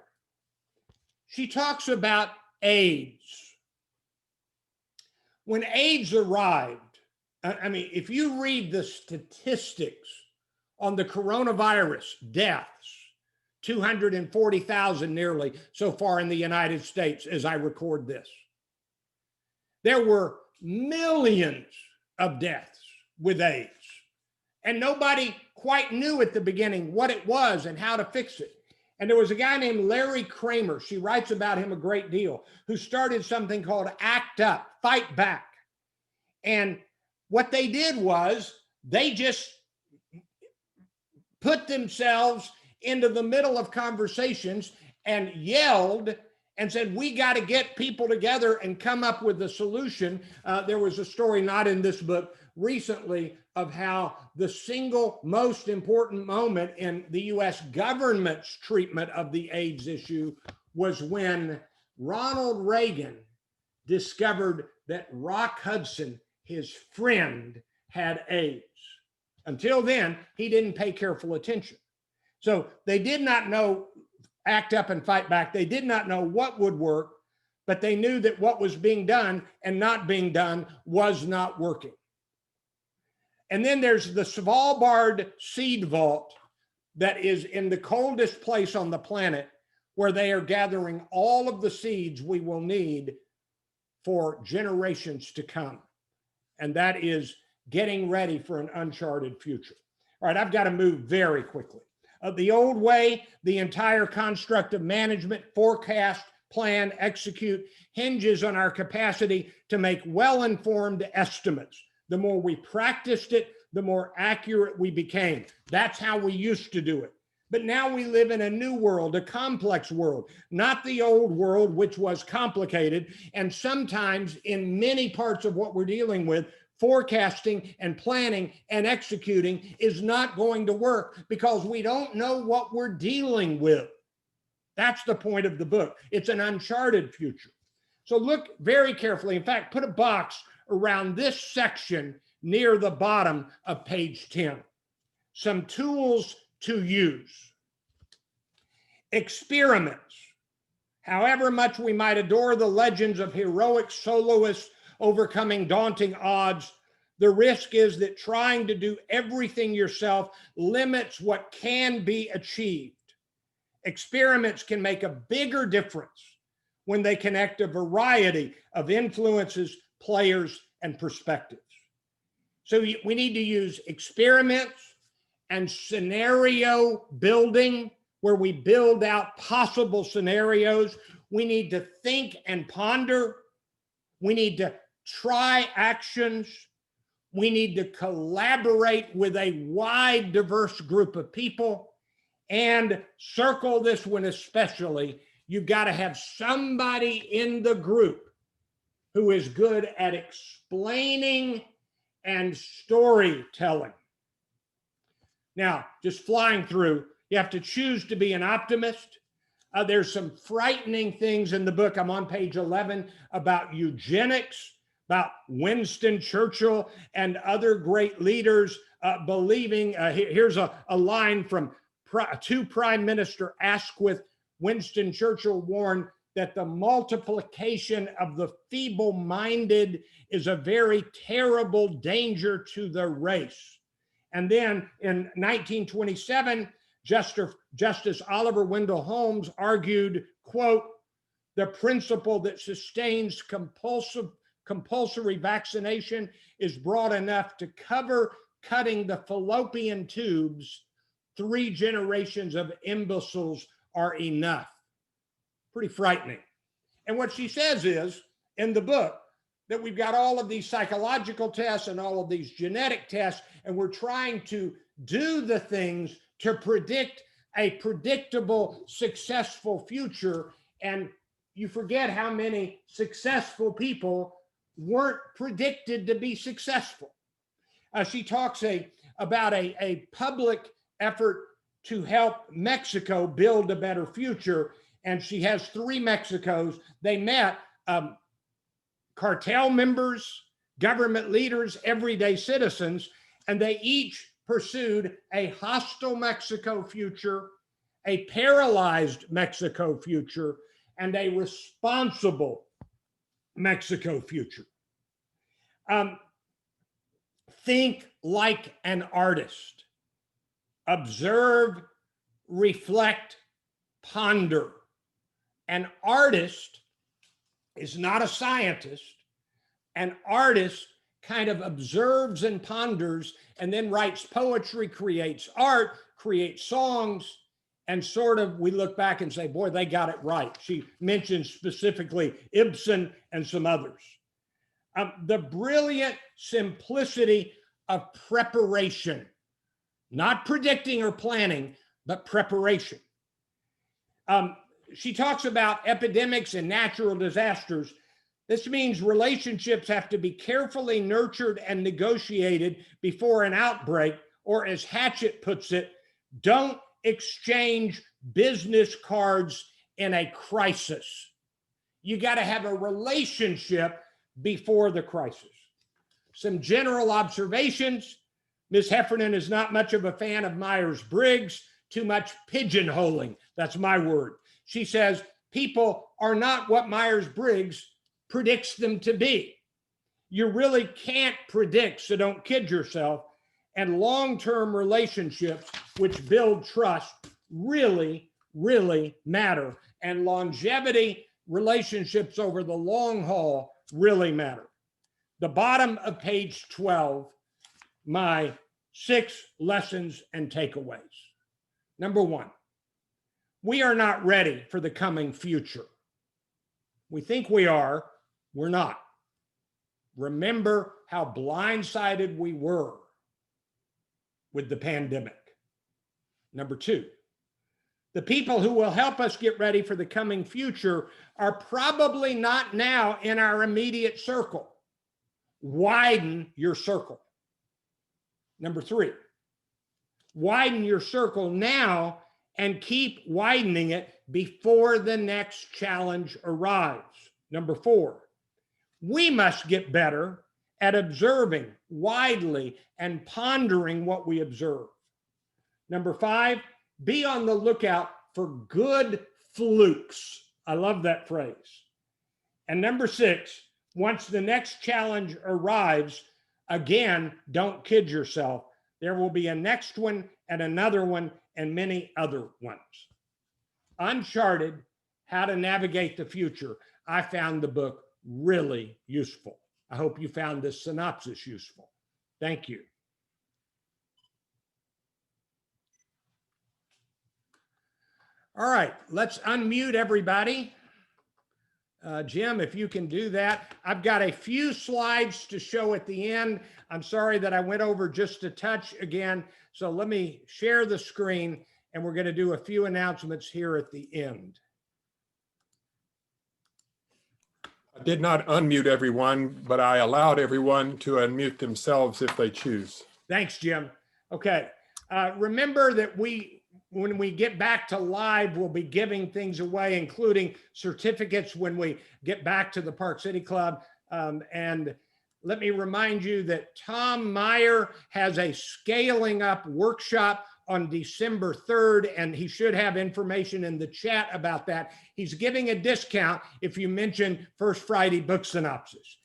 She talks about AIDS. When AIDS arrived, I mean, if you read the statistics on the coronavirus deaths, 240,000 nearly so far in the United States as I record this. There were millions of deaths with AIDS, and nobody quite knew at the beginning what it was and how to fix it. And there was a guy named Larry Kramer, she writes about him a great deal, who started something called Act Up, Fight Back. And what they did was they just put themselves into the middle of conversations and yelled and said, we got to get people together and come up with a solution. There was a story, not in this book, recently of how the single most important moment in the US government's treatment of the AIDS issue was when Ronald Reagan discovered that Rock Hudson, his friend, had AIDS. Until then, he didn't pay careful attention. So they did not know act up and fight back. They did not know what would work, but they knew that what was being done and not being done was not working. And then there's the Svalbard seed vault that is in the coldest place on the planet, where they are gathering all of the seeds we will need for generations to come. And that is getting ready for an uncharted future. All right, I've got to move very quickly. The old way, the entire construct of management, forecast, plan, execute, hinges on our capacity to make well-informed estimates. The more we practiced it, the more accurate we became. That's how we used to do it. But now we live in a new world, a complex world, not the old world, which was complicated. And sometimes in many parts of what we're dealing with, forecasting and planning and executing is not going to work because we don't know what we're dealing with. That's the point of the book. It's an uncharted future. So look very carefully. In fact, put a box around this section near the bottom of page 10. Some tools to use. Experiments. However much we might adore the legends of heroic soloists overcoming daunting odds, the risk is that trying to do everything yourself limits what can be achieved. Experiments can make a bigger difference when they connect a variety of influences, players, and perspectives. So we need to use experiments and scenario building, where we build out possible scenarios. We need to think and ponder. We need to try actions. We need to collaborate with a wide, diverse group of people. And circle this one especially, you've got to have somebody in the group who is good at explaining and storytelling. Now, just flying through, you have to choose to be an optimist. There's some frightening things in the book. I'm on page 11 about eugenics, about Winston Churchill and other great leaders believing. Here's a line from to Prime Minister Asquith. Winston Churchill warned that the multiplication of the feeble-minded is a very terrible danger to the race. And then in 1927, Justice Oliver Wendell Holmes argued, quote, the principle that sustains compulsory vaccination is broad enough to cover cutting the fallopian tubes. 3 generations of imbeciles are enough. Pretty frightening. And what she says is, in the book, that we've got all of these psychological tests and all of these genetic tests, and we're trying to do the things to predict a predictable, successful future. And you forget how many successful people weren't predicted to be successful. She talks about a public effort to help Mexico build a better future. And she has 3 Mexicos. They met cartel members, government leaders, everyday citizens, and they each pursued a hostile Mexico future, a paralyzed Mexico future, and a responsible Mexico future. Think like an artist. Observe, reflect, ponder. An artist is not a scientist. An artist kind of observes and ponders and then writes poetry, creates art, creates songs, and sort of we look back and say, boy, they got it right. She mentions specifically Ibsen and some others. The brilliant simplicity of preparation, Not predicting or planning, but preparation. She talks about epidemics and natural disasters. This means relationships have to be carefully nurtured and negotiated before an outbreak, or as Hatchett puts it, don't exchange business cards in a crisis. You got to have a relationship before the crisis. Some general observations. Ms. Heffernan is not much of a fan of Myers-Briggs, too much pigeonholing. That's my word. She says people are not what Myers-Briggs predicts them to be. You really can't predict, so don't kid yourself. And long-term relationships, which build trust, really, really matter. And longevity relationships over the long haul really matter. The bottom of page 12, my 6 lessons and takeaways. Number 1, we are not ready for the coming future. We think we are, we're not. Remember how blindsided we were with the pandemic. Number 2, the people who will help us get ready for the coming future are probably not now in our immediate circle. Widen your circle. Number 3, widen your circle now and keep widening it before the next challenge arrives. Number 4, we must get better at observing widely and pondering what we observe. Number 5, be on the lookout for good flukes. I love that phrase. And number 6, once the next challenge arrives, again, don't kid yourself. There will be a next one and another one and many other ones. Uncharted, How to Navigate the Future. I found the book really useful. I hope you found this synopsis useful. Thank you. All right, let's unmute everybody. Jim, if you can do that. I've got a few slides to show at the end. I'm sorry that I went over just a touch again. So let me share the screen and we're going to do a few announcements here at the end.
I did not unmute everyone, but I allowed everyone to unmute themselves if they choose.
Thanks, Jim. Okay. Remember that when we get back to live, we'll be giving things away, including certificates when we get back to the Park City Club. And let me remind you that Tom Meyer has a scaling up workshop on December 3rd, and he should have information in the chat about that. He's giving a discount if you mention First Friday Book Synopsis.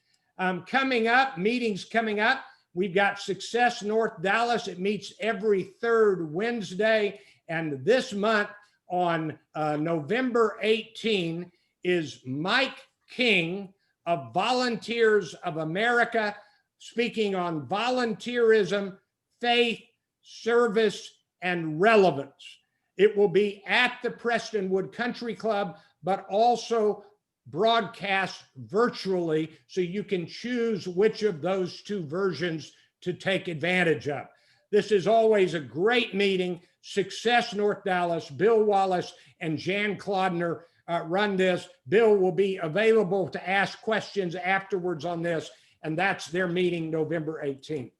Coming up, meetings coming up, we've got Success North Dallas. It meets every third Wednesday. And this month on November 18 is Mike King of Volunteers of America, speaking on volunteerism, faith, service, and relevance. It will be at the Prestonwood Country Club, but also broadcast virtually, so you can choose which of those 2 versions to take advantage of. This is always a great meeting. Success North Dallas, Bill Wallace and Jan Klodner run this. Bill will be available to ask questions afterwards on this, and that's their meeting November 18th.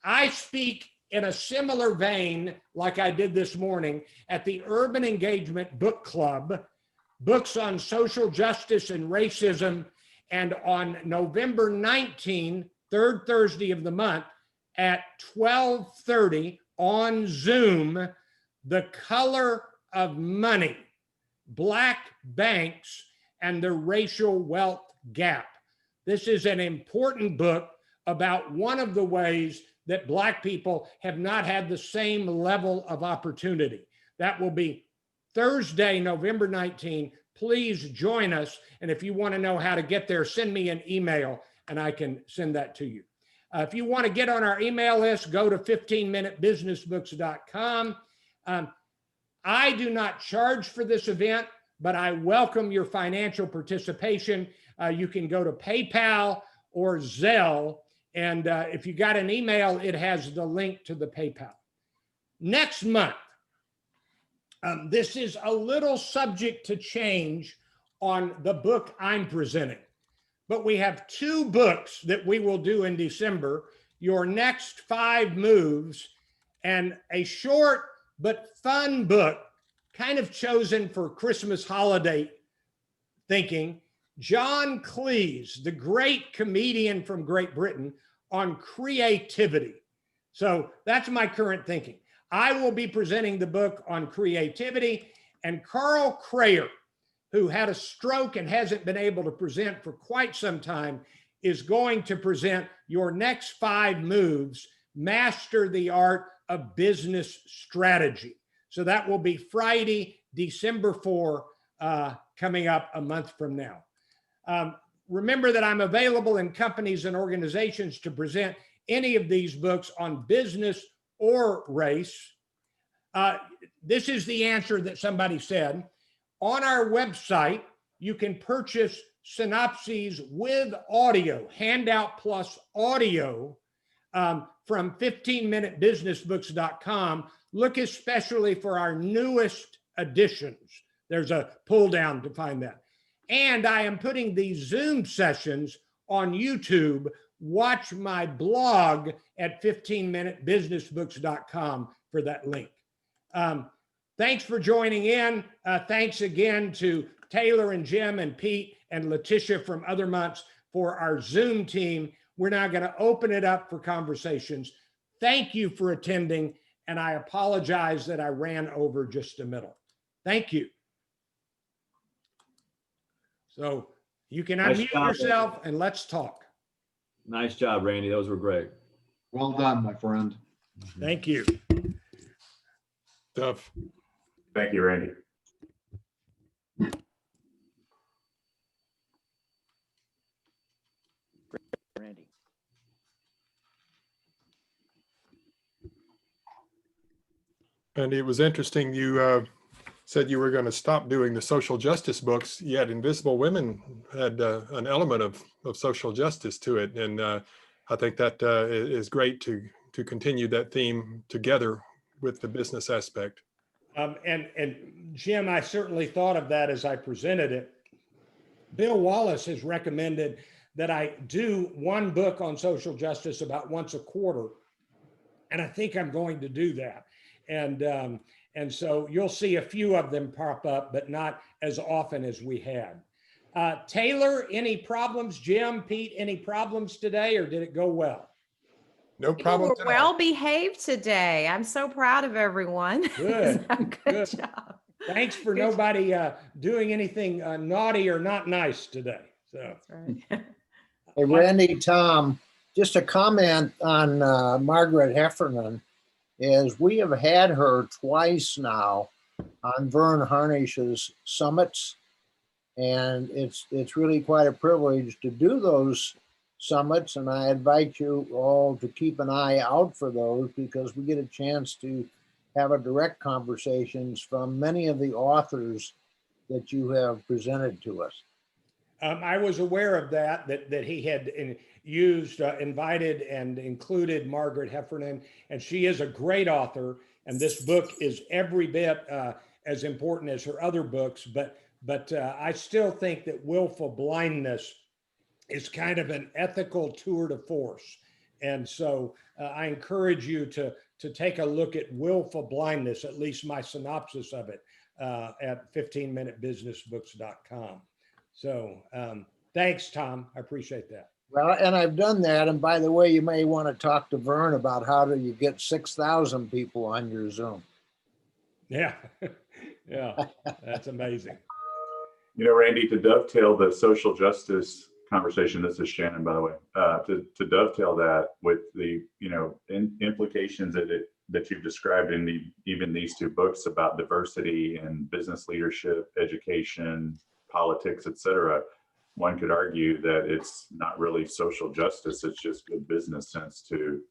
I speak in a similar vein, like I did this morning, at the Urban Engagement Book Club, books on social justice and racism, and on November 19, third Thursday of the month, at 12:30 on Zoom, The Color of Money, Black Banks and the Racial Wealth Gap. This is an important book about one of the ways that Black people have not had the same level of opportunity. That will be Thursday, November 19. Please join us. And if you want to know how to get there, send me an email and I can send that to you. If you want to get on our email list, go to 15minutebusinessbooks.com. I do not charge for this event, but I welcome your financial participation. You can go to PayPal or Zelle. And if you got an email, it has the link to the PayPal. Next month, this is a little subject to change on the book I'm presenting, but we have 2 books that we will do in December, Your Next 5 Moves, and a short but fun book, kind of chosen for Christmas holiday thinking, John Cleese, the great comedian from Great Britain, on creativity. So that's my current thinking. I will be presenting the book on creativity, and Carl Crayer, who had a stroke and hasn't been able to present for quite some time, is going to present Your Next 5 Moves, Master the Art of Business Strategy. So that will be Friday, December 4, coming up a month from now. Remember that I'm available in companies and organizations to present any of these books on business or race. This is the answer that somebody said. On our website, you can purchase Synopsis with audio, handout plus audio, from 15minutebusinessbooks.com. Look especially for our newest editions. There's a pull down to find that. And I am putting these Zoom sessions on YouTube. Watch my blog at 15minutebusinessbooks.com for that link. Thanks for joining in. Thanks again to Taylor and Jim and Pete and Letitia from other months for our Zoom team. We're now going to open it up for conversations. Thank you for attending, and I apologize that I ran over just a minute. Thank you. So you can unmute yourself and let's talk.
Nice job, Randy. Those were great.
Well done, my friend.
Thank you.
Stuff.
Thank you, Randy.
Randy.
And it was interesting, you said you were going to stop doing the social justice books, yet Invisible Women had an element of social justice to it. And I think that is great to continue that theme together with the business aspect.
And Jim, I certainly thought of that as I presented it. Bill Wallace has recommended that I do one book on social justice about once a quarter. And I think I'm going to do that. And so you'll see a few of them pop up, but not as often as we had. Taylor, any problems? Jim, Pete, any problems today, or did it go well?
No problem.
You were well behaved today. I'm so proud of everyone.
Good.
Good job.
Thanks for
Good
nobody doing anything naughty or not nice today. So.
That's right.
Hey, Randy, Tom, just a comment on Margaret Heffernan is we have had her twice now on Vern Harnish's summits. And it's really quite a privilege to do those summits. And I invite you all to keep an eye out for those because we get a chance to have a direct conversations from many of the authors that you have presented to us.
I was aware of that he had invited and included Margaret Heffernan, and she is a great author. And this book is every bit as important as her other books. But I still think that willful blindness is kind of an ethical tour de force. And so I encourage you to take a look at willful blindness, at least my synopsis of it at 15minutebusinessbooks.com. So thanks, Tom. I appreciate that.
Well, and I've done that. And by the way, you may want to talk to Vern about how do you get 6,000 people on your Zoom.
Yeah, yeah, that's amazing.
You know, Randy, to dovetail the social justice conversation, this is Shannon, by the way, to dovetail that with the, implications that you've described in even these 2 books about diversity and business leadership, education, politics, et cetera, one could argue that it's not really social justice. It's just good business sense to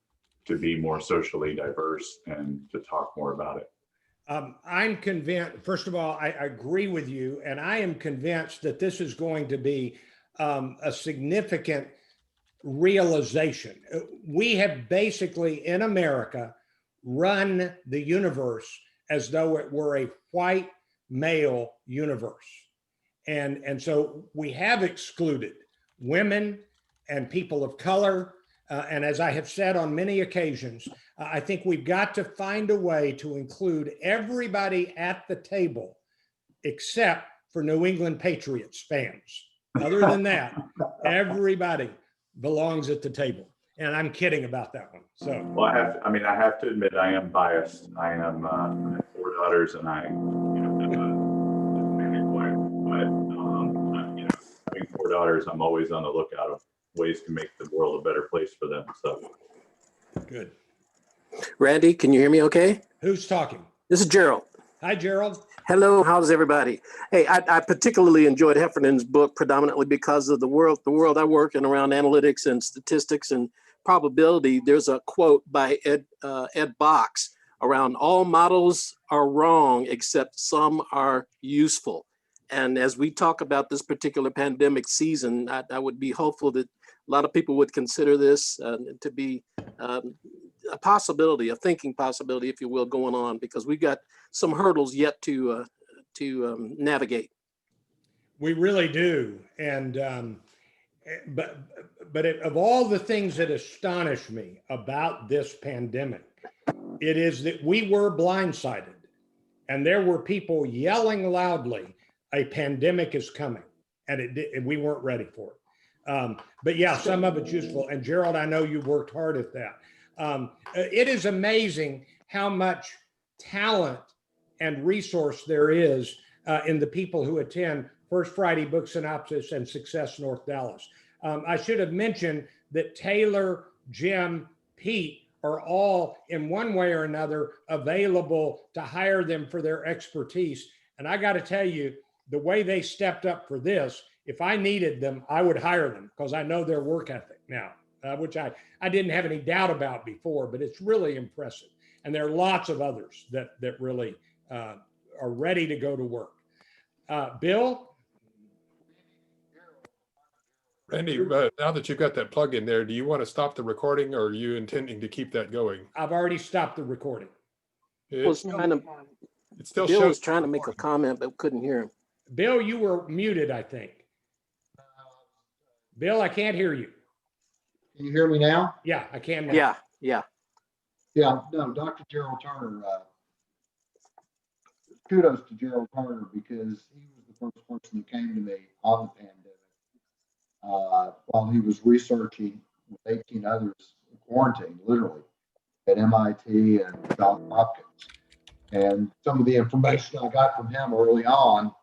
be more socially diverse and to talk more about it.
I'm convinced, first of all, I agree with you, and I am convinced that this is going to be a significant realization. We have basically in America run the universe as though it were a white male universe. And so we have excluded women and people of color. And as I have said on many occasions, I think we've got to find a way to include everybody at the table except for New England Patriots fans. Other than that, everybody belongs at the table. And I'm kidding about that one. So,
Well, I have to admit, I am biased. I am, I have 4 daughters, and I, having 4 daughters, I'm always on the lookout of ways to make the world a better place for them. So
good.
Randy, can you hear me okay?
Who's talking?
This is Gerald.
Hi, Gerald.
Hello, how's everybody? Hey, I particularly enjoyed Heffernan's book predominantly because of the world I work in around analytics and statistics and probability. There's a quote by Ed Box around all models are wrong except some are useful. And as we talk about this particular pandemic season, I would be hopeful that a lot of people would consider this to be a possibility, a thinking possibility, if you will, going on, because we've got some hurdles yet to navigate.
We really do. And, of all the things that astonish me about this pandemic, it is that we were blindsided and there were people yelling loudly, a pandemic is coming, and we weren't ready for it. But yeah, some of it's useful. And Gerald, I know you worked hard at that. It is amazing how much talent and resource there is in the people who attend First Friday Book Synopsis and Success North Dallas. I should have mentioned that Taylor, Jim, Pete are all in one way or another available to hire them for their expertise. And I got to tell you, the way they stepped up for this, if I needed them, I would hire them because I know their work ethic now, which I didn't have any doubt about before, but it's really impressive. And there are lots of others that really are ready to go to work. Bill?
Randy, now that you've got that plug in there, do you want to stop the recording, or are you intending to keep that going?
I've already stopped the recording.
It still
Bill
shows.
was trying to make a comment, but couldn't hear him.
Bill, you were muted, I think. Bill, I can't hear you.
Can you hear me now?
Yeah, I can now.
Yeah.
Yeah, no, Dr. Gerald Turner, kudos to Gerald Turner because he was the first person that came to me on the pandemic while he was researching with 18 others in quarantine, literally, at MIT and Johns Hopkins. And some of the information I got from him early on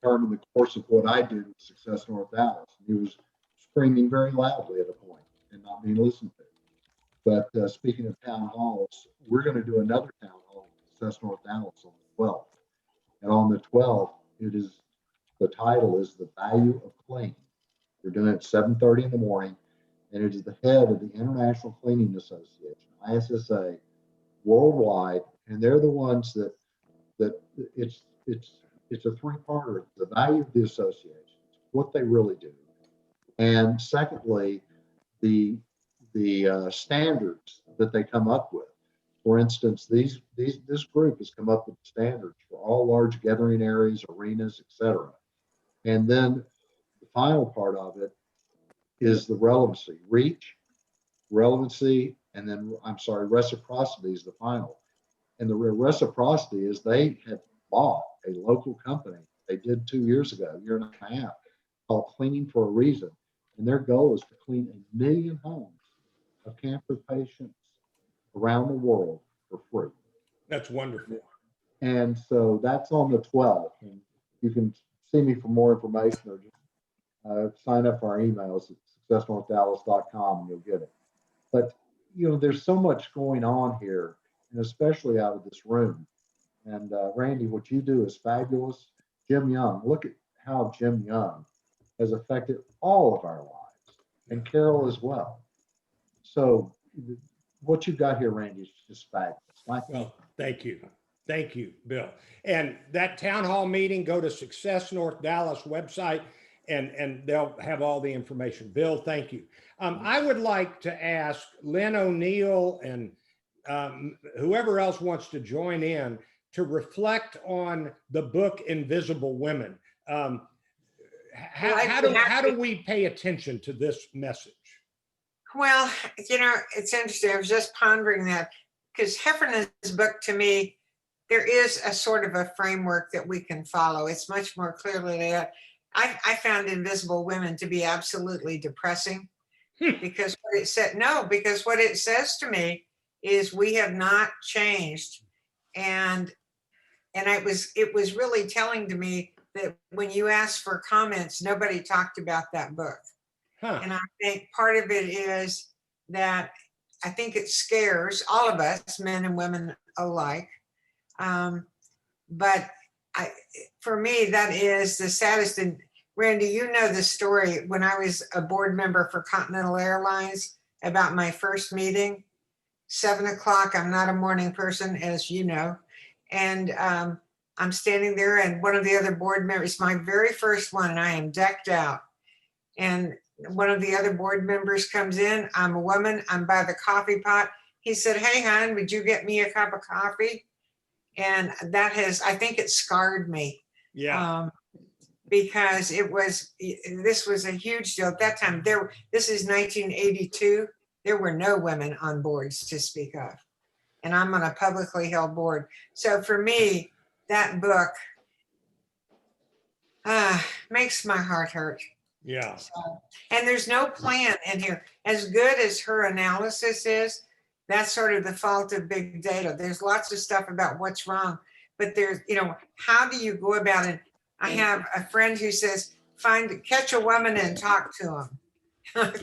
determined the course of what I did with Success North Dallas. He was screaming very loudly at a point and not being listened to. But speaking of town halls, we're going to do another town hall with Success North Dallas on the 12th. And on the 12th, the title is The Value of Clean. We're doing it at 7:30 in the morning, and it is the head of the International Cleaning Association, ISSA, worldwide, and they're the ones that it's a 3-parter. The value of the association, what they really do, and secondly, the standards that they come up with. For instance, this group has come up with standards for all large gathering areas, arenas, etc. And then the final part of it is the relevancy, reach, relevancy, and then reciprocity is the final. And the reciprocity is they had bought a local company. They did 2 years ago, year and a half, called Cleaning for a Reason. And their goal is to clean 1 million homes of cancer patients around the world for free.
That's wonderful.
And so that's on the 12th. And you can see me for more information or just sign up for our emails at successnorthdallas.com and you'll get it. But, there's so much going on here, and especially out of this room. And Randy, what you do is fabulous. Jim Young, look at how Jim Young has affected all of our lives, and Carol as well. So what you've got here, Randy, is just fabulous.
Well, thank you. Thank you, Bill. And that town hall meeting, go to Success North Dallas website and they'll have all the information. Bill, thank you. I would like to ask Lynn O'Neill and whoever else wants to join in to reflect on the book Invisible Women. How do we pay attention to this message?
Well, it's interesting. I was just pondering that because Heffernan's book, to me, there is a sort of a framework that we can follow. It's much more clearly laid out. I found Invisible Women to be absolutely depressing because what it says to me is we have not changed. And it was really telling to me that when you asked for comments, nobody talked about that book.
Huh.
And I think part of it is that I think it scares all of us, men and women alike. But for me, that is the saddest. And Randy, you know the story when I was a board member for Continental Airlines about my first meeting, 7 o'clock. I'm not a morning person, as you know. And I'm standing there and one of the other board members, my very first one, and I am decked out. And one of the other board members comes in. I'm a woman. I'm by the coffee pot. He said, "Hey, hon, would you get me a cup of coffee?" And I think it scarred me.
Yeah.
Because this was a huge deal at that time. This is 1982. There were no women on boards to speak of. And I'm on a publicly held board. So for me, that book makes my heart hurt.
Yeah.
And there's no plan in here. As good as her analysis is, that's sort of the fault of big data. There's lots of stuff about what's wrong, but there's, how do you go about it? I have a friend who says, catch a woman and talk to them.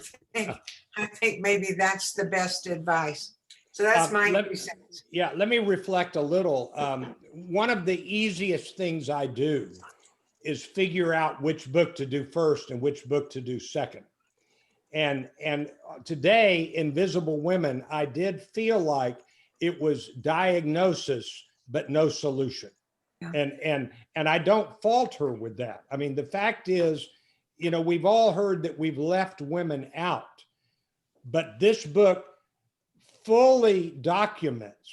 I think maybe that's the best advice. So that's my 2 cents.
Yeah, let me reflect a little. One of the easiest things I do is figure out which book to do first and which book to do second. And today, Invisible Women, I did feel like it was diagnosis, but no solution. Yeah. And I don't fault her with that. I mean, the fact is, we've all heard that we've left women out, but this book fully documents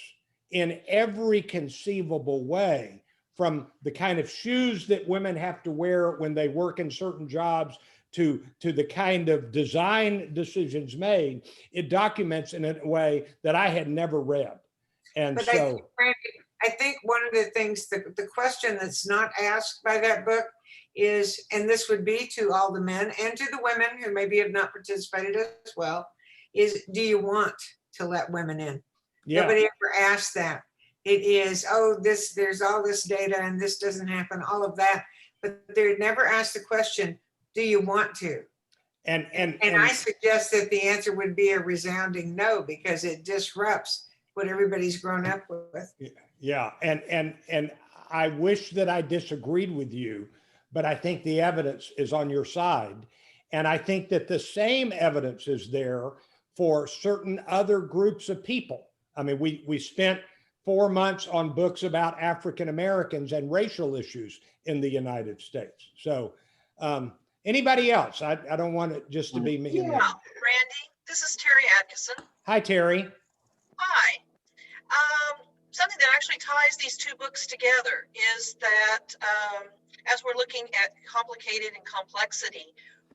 in every conceivable way, from the kind of shoes that women have to wear when they work in certain jobs to the kind of design decisions made. It documents in a way that I had never read. And
but
so
I think one of the things, the question that's not asked by that book is, and this would be to all the men and to the women who maybe have not participated as well, is do you want to let women in? Yeah. Nobody ever asked that. It is, there's all this data and this doesn't happen, all of that. But they're never asked the question, do you want to? And I suggest that the answer would be a resounding no, because it disrupts what everybody's grown up with.
Yeah, and I wish that I disagreed with you, but I think the evidence is on your side. And I think that the same evidence is there for certain other groups of people. I mean, we spent 4 months on books about African Americans and racial issues in the United States. So anybody else? I don't want it just to be me.
Yeah, Randy, this is Terry Atkinson.
Hi, Terry.
Hi. Something that actually ties these two books together is that as we're looking at complicated and complexity,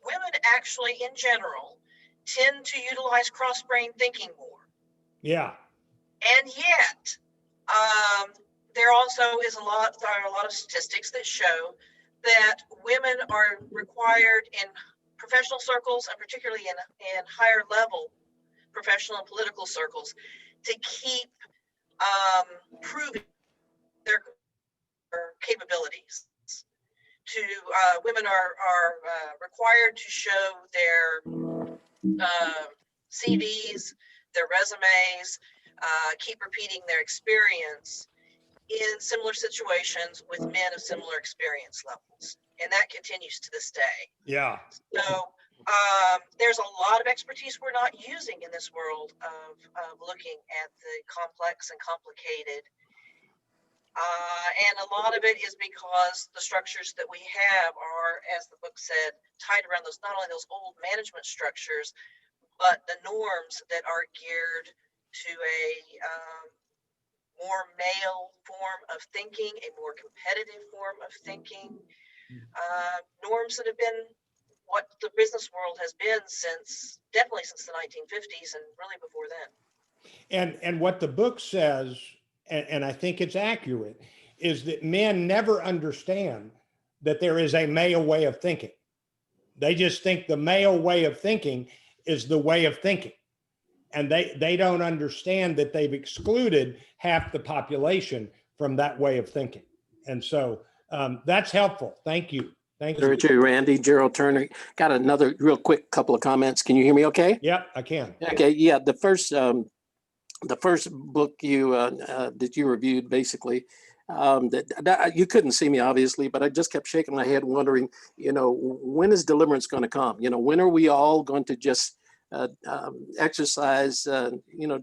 women actually in general tend to utilize cross-brain thinking more.
Yeah.
And yet, there also are a lot of statistics that show that women are required in professional circles, and particularly in higher level professional and political circles, to keep proving their capabilities. Women are required to show their CVs, their resumes, keep repeating their experience in similar situations with men of similar experience levels. And that continues to this day.
Yeah.
So there's a lot of expertise we're not using in this world of looking at the complex and complicated. And a lot of it is because the structures that we have are, as the book said, tied around not only those old management structures, but the norms that are geared to a more male form of thinking, a more competitive form of thinking, norms that have been what the business world has been since, definitely since the 1950s and really before then.
And what the book says, and I think it's accurate, is that men never understand that there is a male way of thinking. They just think the male way of thinking is the way of thinking. And they don't understand that they've excluded half the population from that way of thinking. And so that's helpful. Thank you. Thank you.
Richard, Randy, Gerald Turner. Got another real quick couple of comments. Can you hear me okay?
Yep, I can.
Okay, yeah, the first book you that you reviewed, basically, that you couldn't see me obviously, but I just kept shaking my head, wondering, when is deliverance going to come? When are we all going to just exercise,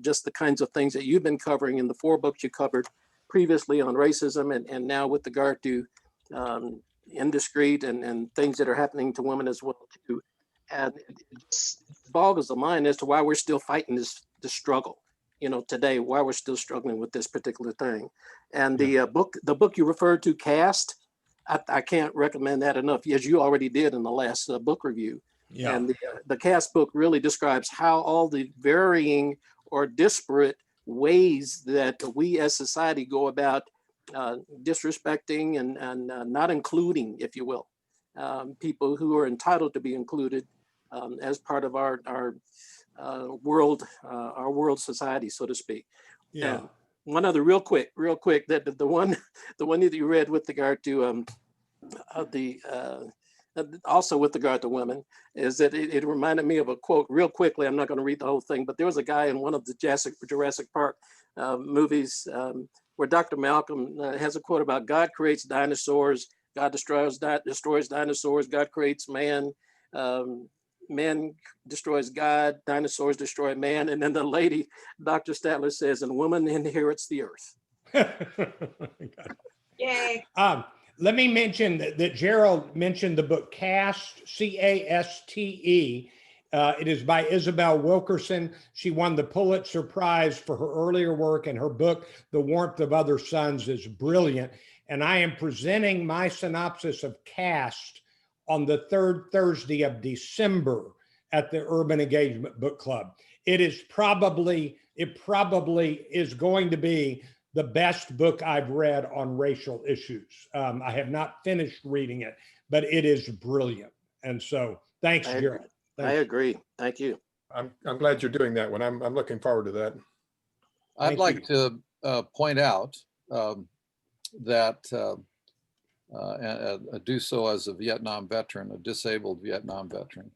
just the kinds of things that you've been covering in the 4 books you covered previously on racism, and now with regard to indiscreet and things that are happening to women as well too. And it just boggles the mind as to why we're still fighting this struggle, today, why we're still struggling with this particular thing. And the book you referred to, Cast, I can't recommend that enough, as you already did in the last book review.
Yeah.
And the Cast book really describes how all the varying or disparate ways that we as society go about disrespecting and not including, if you will, people who are entitled to be included as part of our world society, so to speak.
Yeah.
And one other real quick, that the one that you read with regard to also with regard to women, is that it reminded me of a quote real quickly. I'm not going to read the whole thing, but there was a guy in one of the Jurassic Park movies where Dr. Malcolm has a quote about God creates dinosaurs, God destroys dinosaurs, God creates man, man destroys God, dinosaurs destroy man. And then the lady, Dr. Statler, says, and woman inherits the earth.
Yay.
Let me mention that Gerald mentioned the book Caste, C-A-S-T-E. It is by Isabel Wilkerson. She won the Pulitzer Prize for her earlier work, and her book, The Warmth of Other Suns, is brilliant. And I am presenting my synopsis of Caste on the 3rd Thursday of December at the Urban Engagement Book Club. It probably is going to be the best book I've read on racial issues. I have not finished reading it, but it is brilliant. And so thanks, Gerald.
I agree. Thank you.
I'm glad you're doing that one. I'm looking forward to that.
I'd like to point out that I do so as a Vietnam veteran, a disabled Vietnam veteran,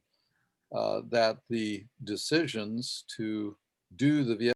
that the decisions to do the